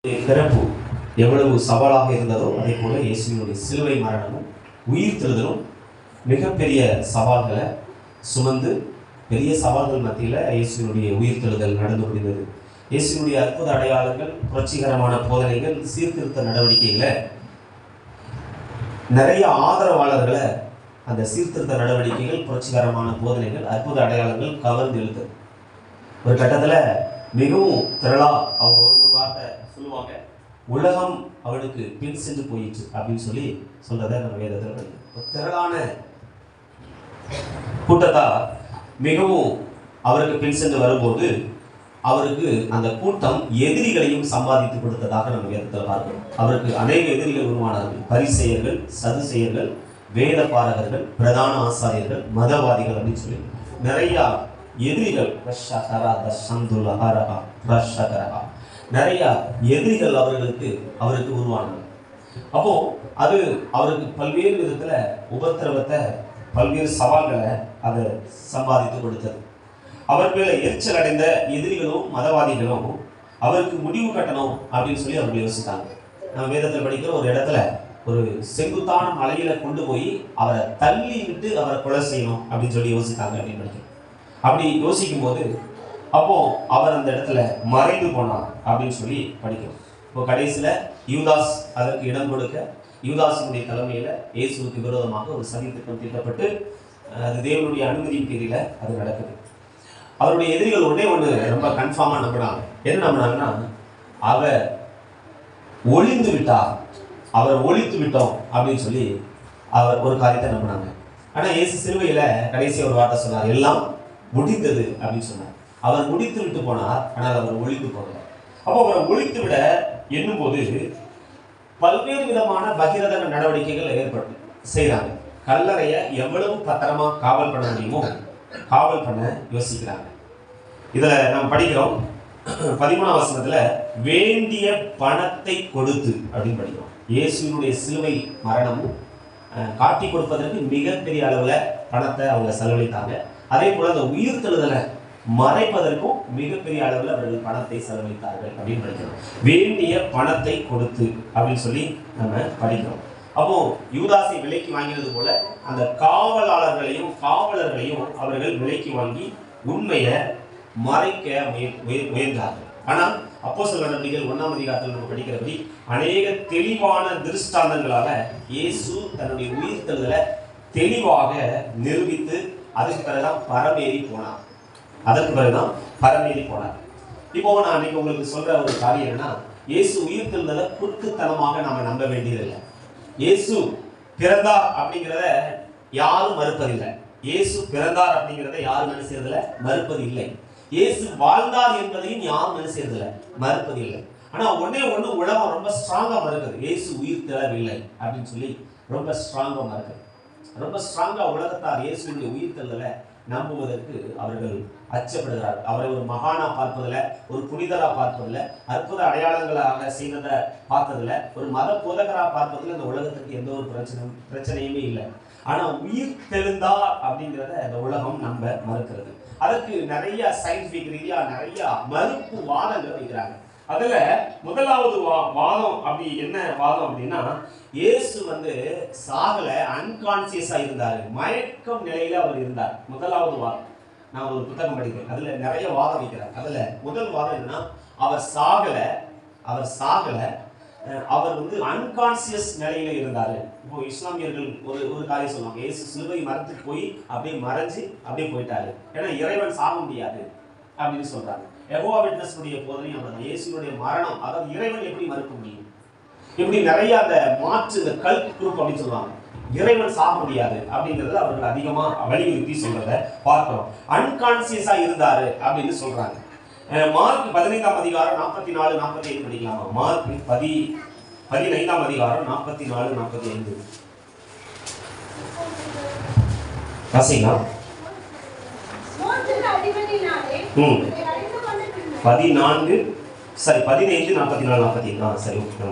பிறப்பு எவ்வளவு சவாலாக இருந்ததோ அதே போல இயேசுவினுடைய சிலுவை மரணமும் உயிர்த்தெழுதலும் மிகப்பெரிய சவால்களை சுமந்து பெரிய சவால்கள் மத்தியில் இயேசுவினுடைய உயிர்த்தெழுதல் நடந்து முடிந்தது. இயேசுவினுடைய அற்புத அடையாளங்கள், புரட்சிகரமான போதனைகள், சீர்திருத்த நடவடிக்கைகளை நிறைய ஆதரவாளர்களை அந்த சீர்திருத்த நடவடிக்கைகள், புரட்சிகரமான போதனைகள், அற்புத அடையாளங்கள் கவர்ந்து எழுது. ஒரு கட்டத்தில் மிகவும் திரளா அவங்க ஒரு வார்த்தை சொல்லுவாங்க, உலகம் அவனுக்கு பின் சென்று போயிற்று அப்படின்னு சொல்றத நம்ம வேதத்தில் படிக்கிறோம். திரளான கூட்டத்தா மிகவும் அவருக்கு பின் சென்று வரும்போது அவருக்கு அந்த கூட்டம் எதிரிகளையும் சம்பாதித்து கொடுத்ததாக நம்ம வேதத்தில் பார்க்கிறோம். அவருக்கு அநேக எதிரிகள் உருவானார்கள். பரிசேயர்கள், சதுசேயர்கள், வேத பாரகர்கள், பிரதான ஆசாரியர்கள், மதவாதிகள் அப்படின்னு சொல்லி நிறைய எதிரிகள், நிறைய எதிரிகள் அவருக்கு உருவானாங்க. அப்போ அது அவருக்கு பல்வேறு விதத்துல உபத்திரவத்தை, பல்வேறு சவால்களை அதை சம்பாதித்து கொடுத்தது. அவர் மேல எரிச்சல் அடைந்த எதிரிகளும் மதவாதிகளும் அவருக்கு முடிவு கட்டணும் அப்படின்னு சொல்லி அவர்கள் யோசித்தாங்க. நம்ம வேதத்தில் படிக்கிற ஒரு இடத்துல ஒரு செங்குத்தான மலையில கொண்டு போய் அவரை தள்ளி விட்டு அவரை கொலை செய்யணும் அப்படின்னு சொல்லி யோசித்தாங்க அப்படின்னு படிக்கிறோம். அப்படி யோசிக்கும் போது அப்போ அவர் அந்த இடத்துல மறைந்து போனார் அப்படின்னு சொல்லி படிக்கிறோம். இப்போ கடைசியில யூதாஸ் அதற்கு இடம் கொடுக்க, யூதாஸினுடைய தலைமையில இயேசுவுக்கு விரோதமாக ஒரு சதி திட்டம் தீட்டப்பட்டு அது தேவனுடைய அனுமதியின் பேரில அது நடக்குது. அவருடைய எதிரிகள் ஒன்று ரொம்ப கன்ஃபார்மா நம்பினாங்க. என்ன நம்பினாங்கன்னா, அவர் ஒளிந்து விட்டார், அவர் ஒழித்து விட்டோம் அப்படின்னு சொல்லி அவர் ஒரு காரியத்தை நம்பினாங்க. ஆனா இயேசு சிலுவையில கடைசி ஒரு வார்த்தை சொன்னார், எல்லாம் முடிந்தது அப்படின்னு சொன்னார். அவர் முடித்து விட்டு போனார், ஆனால் அவர் ஒழித்து போனார். அப்போ அவரை ஒழித்து விட எண்ணும் போது பல்வேறு விதமான பகிரத நடவடிக்கைகள் ஏற்பட்டு செய்யறாங்க. கல்லறைய எவ்வளவு பத்திரமா காவல் பண்ண முடியுமோ காவல் பண்ண யோசிக்கிறாங்க. இதுல நம்ம படிக்கிறோம் 13ஆம் வசனத்துல வேண்டிய பணத்தை கொடுத்து அப்படின்னு படிக்கிறோம். இயேசுவினுடைய சிலுவை மரணமும் காட்டி கொடுப்பதற்கு மிகப்பெரிய அளவுல பணத்தை அவங்க செலவழித்தாங்க. அதே போல அந்த உயிர்த்தெழுதலை மறைப்பதற்கும் மிகப்பெரிய அளவில் அவர்கள் பணத்தை செலவழித்தார்கள் அப்படின்னு படிக்கிறோம். வேண்டிய பணத்தை கொடுத்து அப்படின்னு சொல்லி நம்ம படிக்கிறோம். அப்போ யூதாசை விலைக்கு வாங்கினது போல அந்த காவலர்களையும் அவர்கள் விலைக்கு வாங்கி உண்மையை மறைக்க முயன்றார்கள். ஆனால் அப்போஸ்தலர் நடவடிக்கைகள் 1ஆம் அதிகாரத்தில் நம்ம படிக்கிறபடி அநேக தெளிவான திருஷ்டாந்தங்களால இயேசு தன்னுடைய உயிர்த்தெழுதலை தெளிவாக நிரூபித்து அதுக்கு பிறகுதான் பரமேறி போனார். இப்போ நான் அன்னைக்கு உங்களுக்கு சொல்ற ஒரு காரியம் என்னன்னா, இயேசு உயிர்த்தெழுதலை குருட்டுத்தனமாக நாம நம்ப வேண்டியதில்லை. இயேசு பிறந்தார் அப்படிங்கிறத யாரும் மறுப்பதில்லை. இயேசு பிறந்தார் அப்படிங்கிறத யாரும் என்ன செய்யறதில்லை, மறுப்பது இல்லை. இயேசு வாழ்ந்தார் என்பதையும் யாரும் என்ன செய்யறதில்லை, மறுப்பது இல்லை. ஆனா ஒண்ணு உலகம் ரொம்ப ஸ்ட்ராங்கா மறுக்குது, இயேசு உயிர்த்தெழவில்லை அப்படின்னு சொல்லி ரொம்ப ஸ்ட்ராங்கா மறுக்குது. ரொம்ப ஸ்ட்ராங்கா உலகத்தார் இயேசுடைய உயிர்த்தெழுதலை நம்புவதற்கு அவர்கள் அச்சப்படுகிறார்கள். அவரை ஒரு மகானா பார்ப்பதில்லை, ஒரு புனிதரா பார்ப்பதில்லை, அற்புத அடையாளங்களாக செய்ததை பார்த்ததில்லை, ஒரு மத போதகரா பார்ப்பதில் இந்த உலகத்துக்கு எந்த ஒரு பிரச்சனையுமே இல்லை. ஆனா உயிர் தெழுந்தார் அப்படிங்கிறத இந்த உலகம் நம்ப மறுக்கிறது. அதுக்கு நிறைய சயின்டிபிக் ரீதியா நிறைய மறுப்பு வாதங்கள் வைக்கிறாங்க. அதுல முதலாவது வாதம் அப்படி என்ன வாதம் அப்படின்னா, இயேசு சாகல, அன்கான்சியஸா இருந்தாரு, மயக்கம் நிலையில அவர் இருந்தார். முதலாவது வாதம். நான் ஒரு புத்தகம் படிக்கிறேன், அதுல நிறைய வாதம் வைக்கிறார். அதுல முதல் வாதம் என்னன்னா, அவர் சாகல, அவர் அன்கான்சியஸ் நிலையில இருந்தாரு. இப்போ இஸ்லாமியர்கள் ஒரு காரியம் சொல்லுவாங்க, இயேசு சிலுவை மரத்துக்கு போய் அப்படியே மறைஞ்சு அப்படியே போயிட்டாரு, ஏன்னா இறைவன் சாக முடியாது அப்படின்னு சொல்றாங்க. யெகோவா விட்னஸ் உடைய போதனை அப்படிதான். இயேசுனுடைய மரணம், அதாவது இறைவன் எப்படி மறுக்க முடியும், இப்படி நிறைய அந்த மாற்று இந்த கல்ட் குரூப் அப்படின்னு சொல்லுவாங்க, இறைவன் சாக முடியாது அப்படிங்கறத அவர்கள் அதிகமா வலியுறுத்தி சொல்றத பார்க்கிறோம். அன்கான்சியஸா இருந்தாரு அப்படின்னு சொல்றாங்க. மார்க் 15ஆம் அதிகாரம் 44-45 படிக்கலாமா? மார்க் 15ஆம் அதிகாரம் 44-45 வாசிங்களா? 15-44-45 சரி, ஓகே.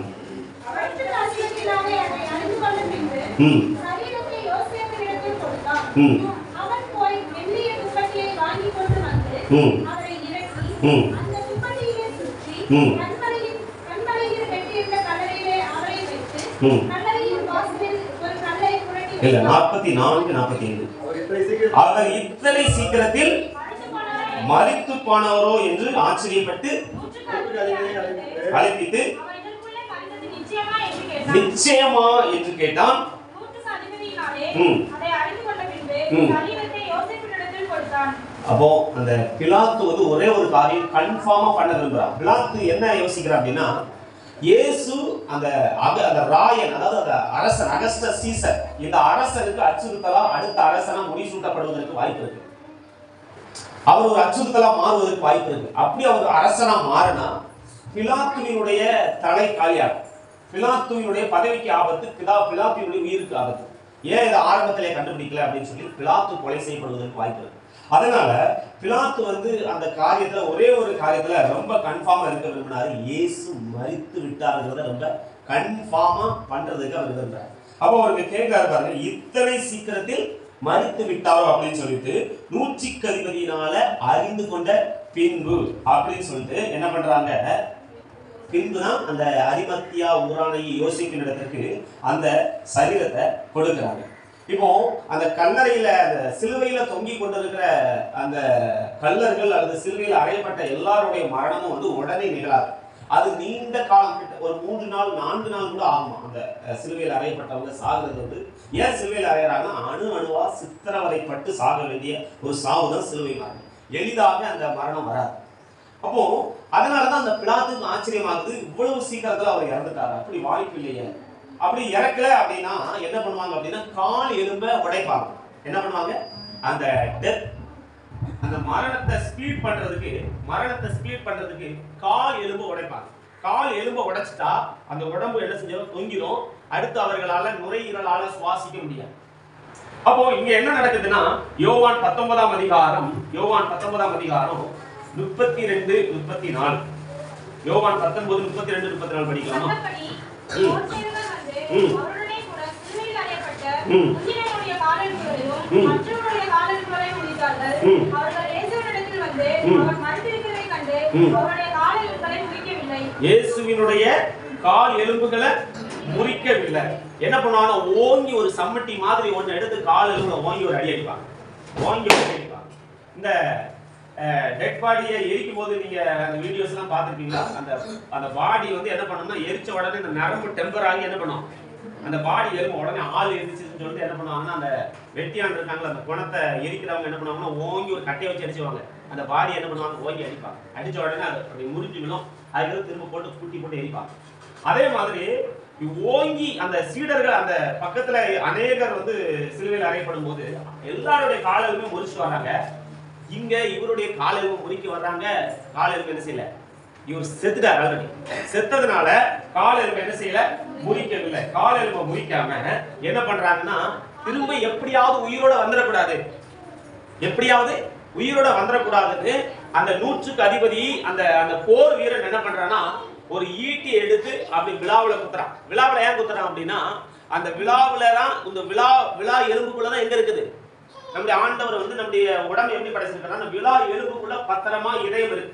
அந்த துப்பட்டியை சுற்றி கண்மலையை இல்ல 44 45 அவர் இத்தனை சீக்கிரத்தில் மரித்து போனவரோ என்று ஆச்சரியப்பட்டு அழைப்பித்து நிச்சயமா என்று கேட்டான். அப்போ அந்த பிலாத்து வந்து ஒரே ஒரு காரியம் கன்ஃபார்மா பண்ண விரும்புறான். பிலாத்து என்ன யோசிக்கிறான் அப்படின்னா, இயேசு அந்த ராயன், அதாவது அந்த அரசன் அகஸ்டஸ் சீசர், இந்த அரசனுக்கு அச்சுறுத்தலா அடுத்த அரசனா முடிசூட்டப்படுவதற்கு வாய்ப்பு இருக்கு. அவர் ஒரு அச்சுறுத்தலா மாறுவதற்கு வாய்ப்பு இருக்கு. அப்படி அவர் அரசனா மாறினா பிலாத்துவினுடைய தலை காலியாகும். பிலாத்துவினுடைய பதவிக்கு ஆபத்து, பிலாத்துவினுடைய உயிருக்கு ஆபத்து. ஏன் இதை ஆரம்பத்திலே கண்டுபிடிக்கல அப்படின்னு சொல்லி பிலாத்து கொலை செய்யப்படுவதற்கு வாய்ப்பு இருக்கு. அதனால பிலாத்து வந்து அந்த காரியத்துல ஒரே ஒரு காரியத்துல ரொம்ப கன்ஃபார்மா இருக்க விரும்பினாரு. இயேசு மரித்து விட்டாருங்கிறத ரொம்ப கன்ஃபார்மா பண்றதுக்கு அவர் விரும்புறாரு. அப்போ அவருக்கு கேட்கிறாரு பாருங்க, இத்தனை சீக்கிரத்தில் மரித்து விட்டாரோ அப்படின்னு சொல்லிட்டு நூற்றுக்கு அதிபதியினால அறிந்து கொண்ட பின்பு அப்படின்னு சொல்லிட்டு என்ன பண்றாங்க, பின்புதான் அந்த அரிமத்தியா ஊரானை யோசிக்கும் இடத்திற்கு அந்த சரீரத்தை கொடுக்கிறாங்க. இப்போ அந்த கல்லறையில அந்த சிலுவையில தொங்கி கொண்டிருக்கிற அந்த கல்லர்கள் அல்லது சிலுவையில் அறையப்பட்ட எல்லாருடைய மரணமும் வந்து உடனே நிகழாது. அது நீண்ட காலம், ஒரு 3 நாள் 4 நாள் கூட ஆகும். அந்த சிலுவையில் அறையப்பட்டவங்க சாகுறது வந்து ஏன் சிலுவையில் அறையறாங்கன்னா, அணுவா சித்திரவதைப்பட்டு சாக வேண்டிய ஒரு சாவுதான் சிலுவை மரணம். எளிதாக அந்த மரணம் வராது. அப்போ அதனாலதான் அந்த பிலாத்துக்கு ஆச்சரியமாகுது, இவ்வளவு சீக்கிரத்துல அவர் இறந்துட்டாரு, அப்படி வாய்ப்பு இல்லையே. அப்படி இறக்கல அப்படின்னா என்ன பண்ணுவாங்க அப்படின்னா, கால் எலும்ப உடைப்பாங்க. என்ன பண்ணுவாங்க, அந்த டெத், அந்த மரணத்தை ஸ்பீட் பண்றதுக்கு கால் எலும்பு உடைப்பாங்க. கால் எலும்பு உடைச்சிட்டா அந்த உடம்பு என்ன செஞ்சோம், தொங்கிடும். அடுத்து அவர்களால நுரையீரலால சுவாசிக்க முடியாது. அப்போ இங்க என்ன நடக்குதுன்னா, யோவான் 19ஆம் அதிகாரம் 32 34, யோவான் 19 32 34 படிக்கலாமா? இயேசுவினுடைய கால் எலும்புகளை முறிக்கவில்லை. என்ன பண்ணுவாங்க, ஓங்கி ஒரு சம்மட்டி மாதிரி ஒண்ணு எடுத்து கால் எலும்புல ஓங்கி ஒரு அடி அடிப்பாங்க. இந்த டெட் பாடியை எரிக்கும் போது நீங்க அந்த வீடியோஸ் எல்லாம் பார்த்துருக்கீங்களா? அந்த பாடி வந்து என்ன பண்ணணும்னா, எரிச்ச உடனே இந்த நரம்பு டெம்பர் ஆகி என்ன பண்ணும், அந்த பாடி எலும்பு உடனே ஆள் எரிச்சுன்னு சொல்லிட்டு என்ன பண்ணுவாங்கன்னா, அந்த வெட்டியான் இருக்காங்களா, அந்த குணத்தை எரிக்கிறவங்க என்ன பண்ணுவாங்கன்னா, ஓங்கி ஒரு கட்டையை வச்சு அடிச்சுவாங்க. அந்த பாடி என்ன பண்ணுவாங்க, ஓங்கி அடிப்பாங்க. அடிச்ச உடனே அது அப்படி முறிஞ்சு விடும். அதுக்கு திரும்ப போட்டு கூட்டி எரிப்பாங்க. அதே மாதிரி ஓங்கி அந்த சீடர்கள் அந்த பக்கத்துல அநேகர் வந்து சிலுவையில் அறையப்படும் போது எல்லாருடைய காலெலுமே முறிச்சு வர்றாங்க. இங்க இவருடைய காலெலும்பு முறிக்க வர்றாங்க. காலெலும்பு என்ன செய்யல, இவர் செத்துட்டார் ஆல்ரெடி. செத்ததுனால காலெலும்பு என்ன செய்யல, முறிக்கவில்லை. காலெலும்பை முறிக்காம என்ன பண்றாங்கன்னா, திரும்ப எப்படியாவது உயிரோட வந்துடக்கூடாதுன்னு அந்த 100க்கு அதிபதி அந்த போர் வீரன் என்ன பண்றான்னா, ஒரு ஈட்டி எடுத்து அப்படி விழாவுல குத்துறான். விழாவுல ஏன் குத்துறான் அப்படின்னா, அந்த விழாவுல தான், இந்த விழா எலும்புக்குள்ளதான் எங்க இருக்குது, நம்முடைய ஆண்டவர் வந்து நம்முடைய உடம்பு எப்படி படைச்சிருக்காருன்னா, விழா எலும்புக்குள்ள பத்திரமா இதயம் இருக்கு.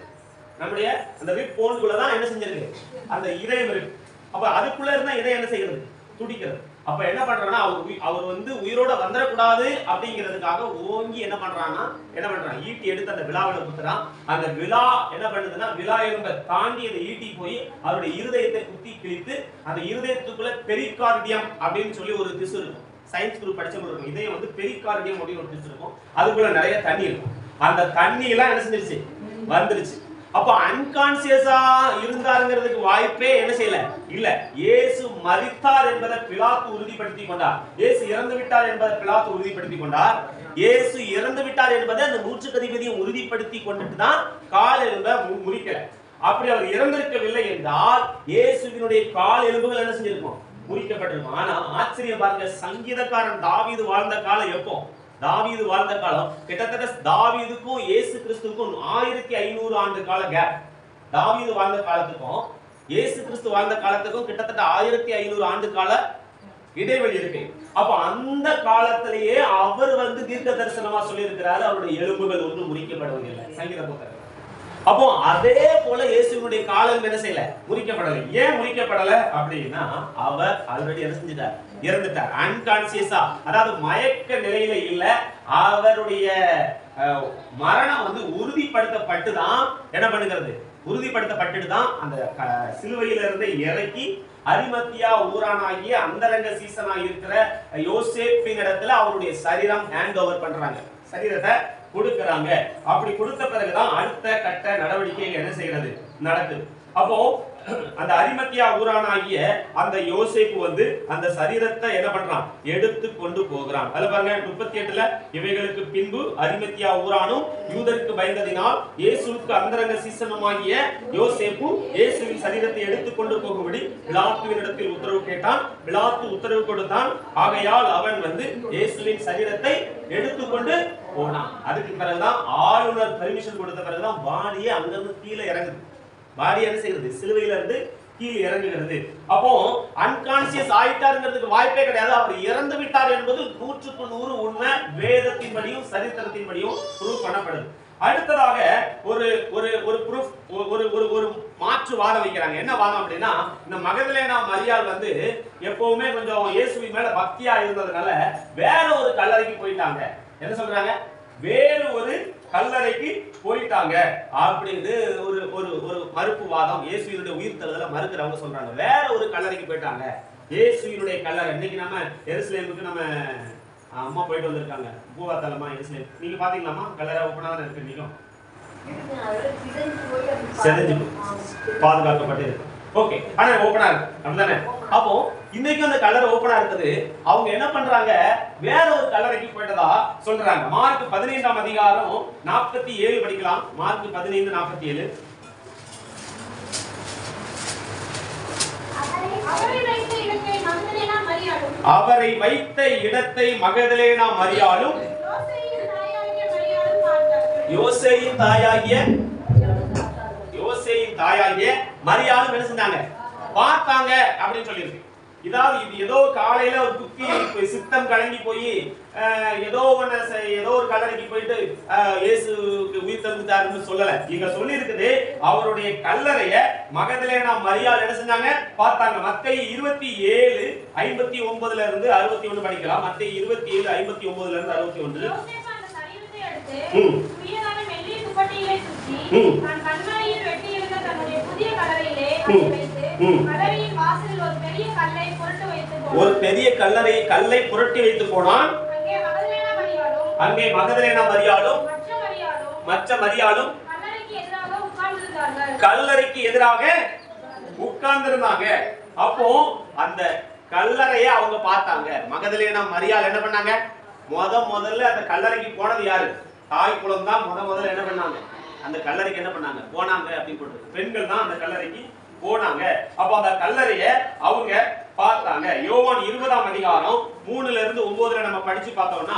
நம்முடைய அந்த ரிப் போனுக்குள்ளதான் என்ன செஞ்சிருக்கு, அந்த இதயம் இருக்கு. அப்ப அதுக்குள்ள இருந்தா இதயம் என்ன செய்யறது, துடிக்கிறது. அப்ப என்ன பண்றான்னா, அவர் வந்து உயிரோட வந்துடக்கூடாது அப்படிங்கிறதுக்காக ஓங்கி என்ன பண்றான், ஈட்டி எடுத்து அந்த விழாவில குத்துறான். அந்த விழா என்ன பண்ணுதுன்னா, விழா எலும்பை தாண்டி அந்த ஈட்டி போய் அவருடைய இருதயத்தை குத்தி கிழித்து, அந்த இருதயத்துக்குள்ள பெரிகார்டியம் அப்படின்னு சொல்லி ஒரு திசு இருக்கும். சயின்ஸ் குரூப் படிச்சவங்க இருக்கும். இதயம் வந்து பெரிகார்டியம் அப்படின்னு ஒரு திசு இருக்கும். அதுக்குள்ள நிறைய தண்ணி இருக்கும். அந்த தண்ணி எல்லாம் என்ன செஞ்சிருச்சு, வந்துருச்சு. அப்ப அன்கான்சியஸா இருந்தாருங்கிறதுக்கு வாய்ப்பே என்ன செய்யல இல்ல. இயேசு மரித்தார் என்பதை பிலாத்து உறுதிப்படுத்தி கொண்டார். இயேசு இறந்து விட்டார் என்பதை பிலாத்து உறுதிப்படுத்தி கொண்டார். இயேசு இறந்து விட்டார் என்பதை அந்த 100க்கு அதிபதியை உறுதிப்படுத்தி கொண்டுட்டு தான் கால் எலும்பை முறிக்கல. அப்படி அவர் இறந்திருக்கவில்லை என்றால் இயேசுவினுடைய கால் எலும்புகள் என்ன செஞ்சிருக்கும், முறிக்கப்பட்டிருக்கும். ஆனா ஆச்சரியம் பாருங்க, சங்கீதக்காரன் தாவீது வாழ்ந்த காலம் எப்போ, தாவீது வாழ்ந்த காலம் கிட்டத்தட்ட தாவீதுக்கும் இயேசு கிறிஸ்துவுக்கும் 1500 ஆண்டு கால கேப். தாவீது வாழ்ந்த காலத்துக்கும் இயேசு கிறிஸ்து வாழ்ந்த காலத்துக்கும் கிட்டத்தட்ட 1500 ஆண்டு கால இடைவெளி இருக்கு. அப்ப அந்த காலத்திலேயே அவர் வந்து தீர்க்க தரிசனமா சொல்லி இருக்கிறாரு, அவருடைய எலும்புகள் ஒன்றும் முறிக்கப்படுவதில்லை. சங்கீத புத்தகம் அப்போ அதே போல இயேசுவினுடைய காலம் என்ன செய்யல, முறிக்கப்படலை. ஏன் முறிக்கப்படல அப்படின்னா, அவர் ஆல்ரெடி என்ன செஞ்சிட்டார், இறந்துட்டார். அன்கான்சியஸா, அதாவது மயக்க நிலையில இல்ல, அவருடைய மரணம் வந்து உறுதிப்படுத்தப்பட்டு தான் என்ன பண்ணுகிறது, உறுதிப்படுத்தப்பட்டு தான் அந்த சிலுவையில இருந்து இறக்கி அரிமத்தியா ஊரானாகிய அந்தரங்க சீசனா இருக்கிற யோசேப்பின் இடத்துல அவருடைய சரீரம் ஹேண்ட் ஓவர் பண்றாங்க, சரீரத்தை கொடுக்கறாங்க. அப்படி கொடுத்த பிறகுதான் அடுத்த கட்ட நடவடிக்கைகள் என்ன செய்யறது, நடக்குது. அப்போ அந்த அரிமத்தியா ஊரானாகிய அந்த யோசேப்பு வந்து அந்த சரீரத்தை என்ன பண்றான், எடுத்து கொண்டு போகிறான். அதுல பாருங்க 38ல, இவைகளுக்கு பின்பு அரிமத்தியா ஊரானும் யூதருக்கு பயந்ததினால் இயேசுவுக்கு அந்தரங்க சீசனுமாகிய யோசேப்பு இயேசுவின் சரீரத்தை எடுத்து கொண்டு போகும்படி பிலாத்துவின் இடத்தில் உத்தரவு கேட்டான். பிலாத்து உத்தரவு கொடுத்தான். ஆகையால் அவன் வந்து இயேசுவின் சரீரத்தை எடுத்துக்கொண்டு போனான். அதுக்கு பிறகுதான் ஆளுநர் பெர்மிஷன் கொடுத்த பிறகுதான் பாடியே அங்கிருந்து கீழே இறங்குது. பாடி என்ன செய்யறது, சிலுவையில இருந்து கீழே இறங்குகிறது. அப்போ அன்கான்சியஸ் ஆயிட்டாருங்கிறதுக்கு வாய்ப்பே கிடையாது. அவர் இறந்து விட்டார் என்பது 100க்கு 100 உண்மை. வேதத்தின்படியும் சரித்திரத்தின்படியும் ப்ரூவ் பண்ணப்படுது. அடுத்ததாக ஒரு ஒரு ஒரு ப்ரூஃப், ஒரு ஒரு ஒரு மாற்று வாதம் வைக்கிறாங்க. என்ன வாதம் அப்படின்னா, இந்த மகதலேனா மரியாள் வந்து எப்பவுமே கொஞ்சம் இயேசுவின் மேல பக்தியா இருந்ததுனால வேற ஒரு கல்லறைக்கு போயிட்டாங்க. என்ன சொல்றாங்க, வேறு ஒரு கல்லறைக்கு போயிட்டாங்க அப்படின்னு ஒரு ஒரு ஒரு மறுப்பு வாதம். இயேசுவினுடைய உயிர்த்தெழுதலை மறுக்கிறவங்க சொல்றாங்க வேற ஒரு கல்லறைக்கு போயிட்டாங்க. இயேசுவினுடைய கல்லறை, இன்னைக்கு நம்ம எருசலேமுக்கு நம்ம அம்மா போயிட்டு வந்திருக்காங்க, பூவாத்தலமா எருசலேம். நீங்க பாத்தீங்களாமா, கல்லறை ஓப்பனா தான் இருக்கு, இன்னைக்கும் செதஞ்சு பாதுகாக்கப்பட்டு இருக்கு. ஓகே, ஆனா ஓப்பனா இருக்கு, அப்படிதானே? அப்போ இன்னைக்கு அந்த கல்லறை ஓப்பனா இருக்குது. அவங்க என்ன பண்றாங்க, வேற ஒரு கல்லறைக்கு போயிட்டதா சொல்றாங்க. மார்க் 15ஆம் அதிகாரம் 47 படிக்கலாம். மார்க் 15:47. அவரை வைத்த இடத்தை மகதலேனா மரியாளும் யோசேயின் தாயாகிய மரியாளும் என்ன செஞ்சாங்க, பார்த்தாங்க அப்படின்னு சொல்லியிருக்கு. இதாவது இது ஏதோ காலையில ஒரு குக்கி சித்தம் கலங்கி போய் ஏதோ ஒரு கல்லறைக்கு போயிட்டு இயேசுக்கு உயிர் தந்துட்டாருன்னு சொல்லல. இங்க சொல்லி இருக்குது அவருடைய கல்லறைய மகதலேனா மரியாள் என்ன செஞ்சாங்க, பார்த்தாங்க. மத்தேயு 27:59 இருந்து 61 படிக்கலாம். மத்தேயு 27:59 இருந்து 61. ஒரு பெரிய கல்லை புரட்டி வைத்து போனான். அங்கே மகதலேனா மரியாளும் மற்ற மரியாளும் கல்லறைக்கு எதிராக உட்கார்ந்திருந்தாங்க. அப்போ அந்த கல்லறையை அவங்க பார்த்தாங்க. மகதலேனா மரியாள் என்ன பண்ணாங்க, முதல்ல அந்த கல்லறைக்கு போனது யாரு, தாய் குலம் தான் முதல்ல என்ன பண்ணாங்க, அந்த கல்லறைக்கு என்ன பண்ணாங்க, போனாங்க அப்படின்னு போட்டு பெண்கள் தான் அந்த கல்லறைக்கு போனாங்க. அப்ப அந்த கல்லறைய அவங்க பார்த்தாங்க. யோவான் 20ஆம் அதிகாரம் 3ல இருந்து 9ல நம்ம படிச்சு பார்த்தோம்னா,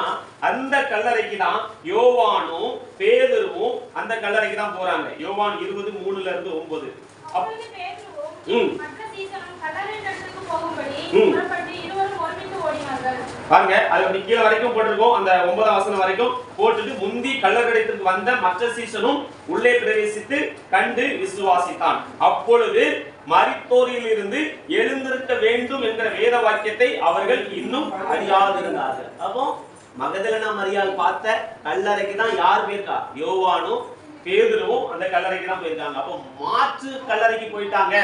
அந்த கல்லறைக்கு தான் யோவானும் பேதுருவும் அந்த கல்லறைக்கு தான் போறாங்க. யோவான் 20:3ல இருந்து 9. அப்பொழுது பேதுருவும் மற்ற சீசரும் கல்லறையின் இடத்துக்கு போகும்படி புறப்பட்டு இருவரும் ஒருமித்து ஓடினார்கள். பாருங்க, அது அப்படி கீழ வரைக்கும் போட்டுருக்கோம். அந்த 9ஆம் வசனம் வரைக்கும் போட்டுட்டு, முந்தி கல்லறைக்கு வந்த மற்ற சீசனும் உள்ளே பிரவேசித்து கண்டு விசுவாசித்தான். அப்பொழுது மரித்தோரில் இருந்து எழுந்திருக்க வேண்டும் என்ற வேத வாக்கியத்தை அவர்கள் இன்னும் அறியாதிருந்தார்கள். அப்போ மகதலேனா மரியாள் பார்த்த கல்லறைக்கு தான் யார் போயிருக்கா, யோவானும் பேதுருவும் அந்த கல்லறைக்கு தான் போயிருக்காங்க. அப்போ மாற்று கல்லறைக்கு போயிட்டாங்க